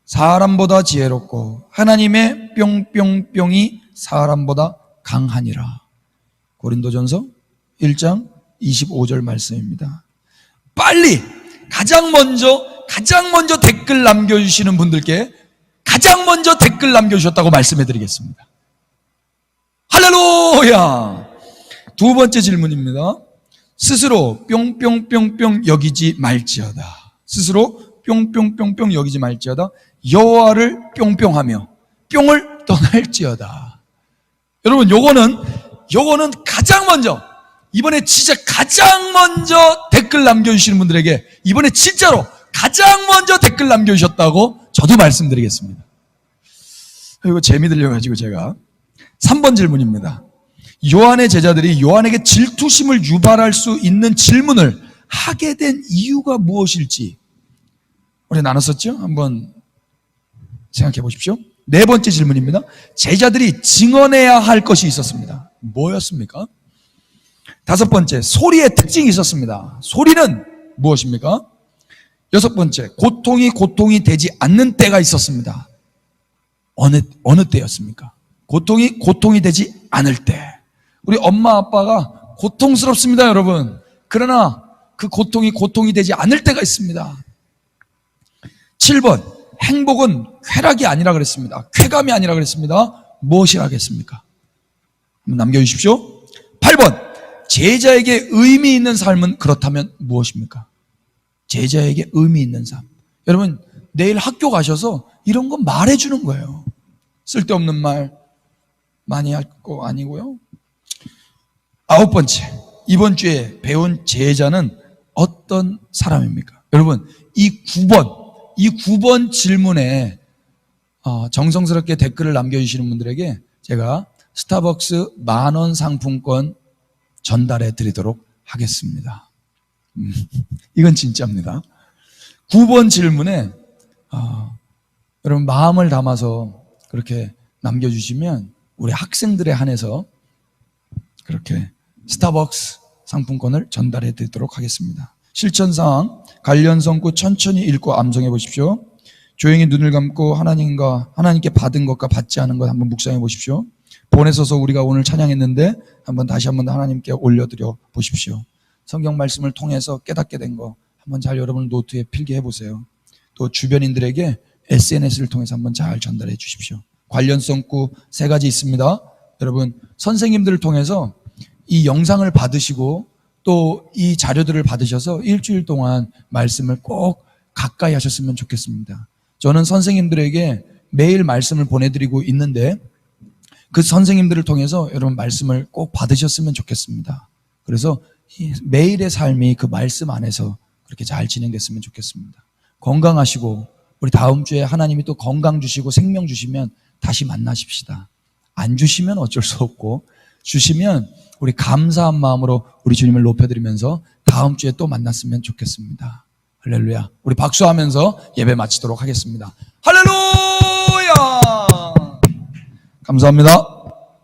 사람보다 지혜롭고 하나님의 뿅뿅뿅이 사람보다 강하니라. 고린도전서 1장 25절 말씀입니다. 빨리 가장 먼저 댓글 남겨주시는 분들께 가장 먼저 댓글 남겨주셨다고 말씀해드리겠습니다. 할렐루야. 두 번째 질문입니다. 스스로 뿅뿅뿅뿅 여기지 말지어다. 스스로 뿅뿅뿅뿅 여기지 말지어다. 여호와를 뿅뿅하며 뿅을 떠날지어다. 여러분 요거는 가장 먼저, 이번에 진짜 가장 먼저 댓글 남겨주시는 분들에게 이번에 진짜로 가장 먼저 댓글 남겨주셨다고 저도 말씀드리겠습니다. 이거 재미 들려가지고 제가 3번 질문입니다. 요한의 제자들이 요한에게 질투심을 유발할 수 있는 질문을 하게 된 이유가 무엇일지 우리 나눴었죠? 한번 생각해 보십시오. 네 번째 질문입니다. 제자들이 증언해야 할 것이 있었습니다. 뭐였습니까? 다섯 번째, 소리의 특징이 있었습니다. 소리는 무엇입니까? 여섯 번째, 고통이 되지 않는 때가 있었습니다. 어느 때였습니까? 고통이 되지 않을 때. 우리 엄마 아빠가 고통스럽습니다, 여러분. 그러나 그 고통이 되지 않을 때가 있습니다. 7번, 행복은 쾌락이 아니라 그랬습니다. 쾌감이 아니라 그랬습니다. 무엇이라겠습니까? 한번 남겨주십시오. 8번, 제자에게 의미 있는 삶은 그렇다면 무엇입니까? 제자에게 의미 있는 삶. 여러분, 내일 학교 가셔서 이런 거 말해주는 거예요. 쓸데없는 말 많이 할 거 아니고요. 9번째, 이번 주에 배운 제자는 어떤 사람입니까? 여러분, 이 9번 질문에 정성스럽게 댓글을 남겨주시는 분들에게 제가 스타벅스 10,000원 상품권 전달해 드리도록 하겠습니다. 이건 진짜입니다. 9번 질문에 여러분 마음을 담아서 그렇게 남겨주시면 우리 학생들에 한해서 그렇게 스타벅스 상품권을 전달해 드리도록 하겠습니다. 실천사항 관련 성구 천천히 읽고 암송해 보십시오. 조용히 눈을 감고 하나님께 받은 것과 받지 않은 것 한번 묵상해 보십시오. 본에서서 우리가 오늘 찬양했는데 다시 한번 하나님께 올려드려 보십시오. 성경 말씀을 통해서 깨닫게 된 거 한번 잘 여러분 노트에 필기해 보세요. 또 주변인들에게 SNS를 통해서 한번 잘 전달해 주십시오. 관련 성구 3가지 있습니다. 여러분 선생님들을 통해서 이 영상을 받으시고 또 이 자료들을 받으셔서 일주일 동안 말씀을 꼭 가까이 하셨으면 좋겠습니다. 저는 선생님들에게 매일 말씀을 보내드리고 있는데 그 선생님들을 통해서 여러분 말씀을 꼭 받으셨으면 좋겠습니다. 그래서 매일의 삶이 그 말씀 안에서 그렇게 잘 진행됐으면 좋겠습니다. 건강하시고 우리 다음 주에 하나님이 또 건강 주시고 생명 주시면 다시 만나십시다. 안 주시면 어쩔 수 없고 주시면 우리 감사한 마음으로 우리 주님을 높여드리면서 다음 주에 또 만났으면 좋겠습니다. 할렐루야. 우리 박수하면서 예배 마치도록 하겠습니다. 할렐루야. 감사합니다.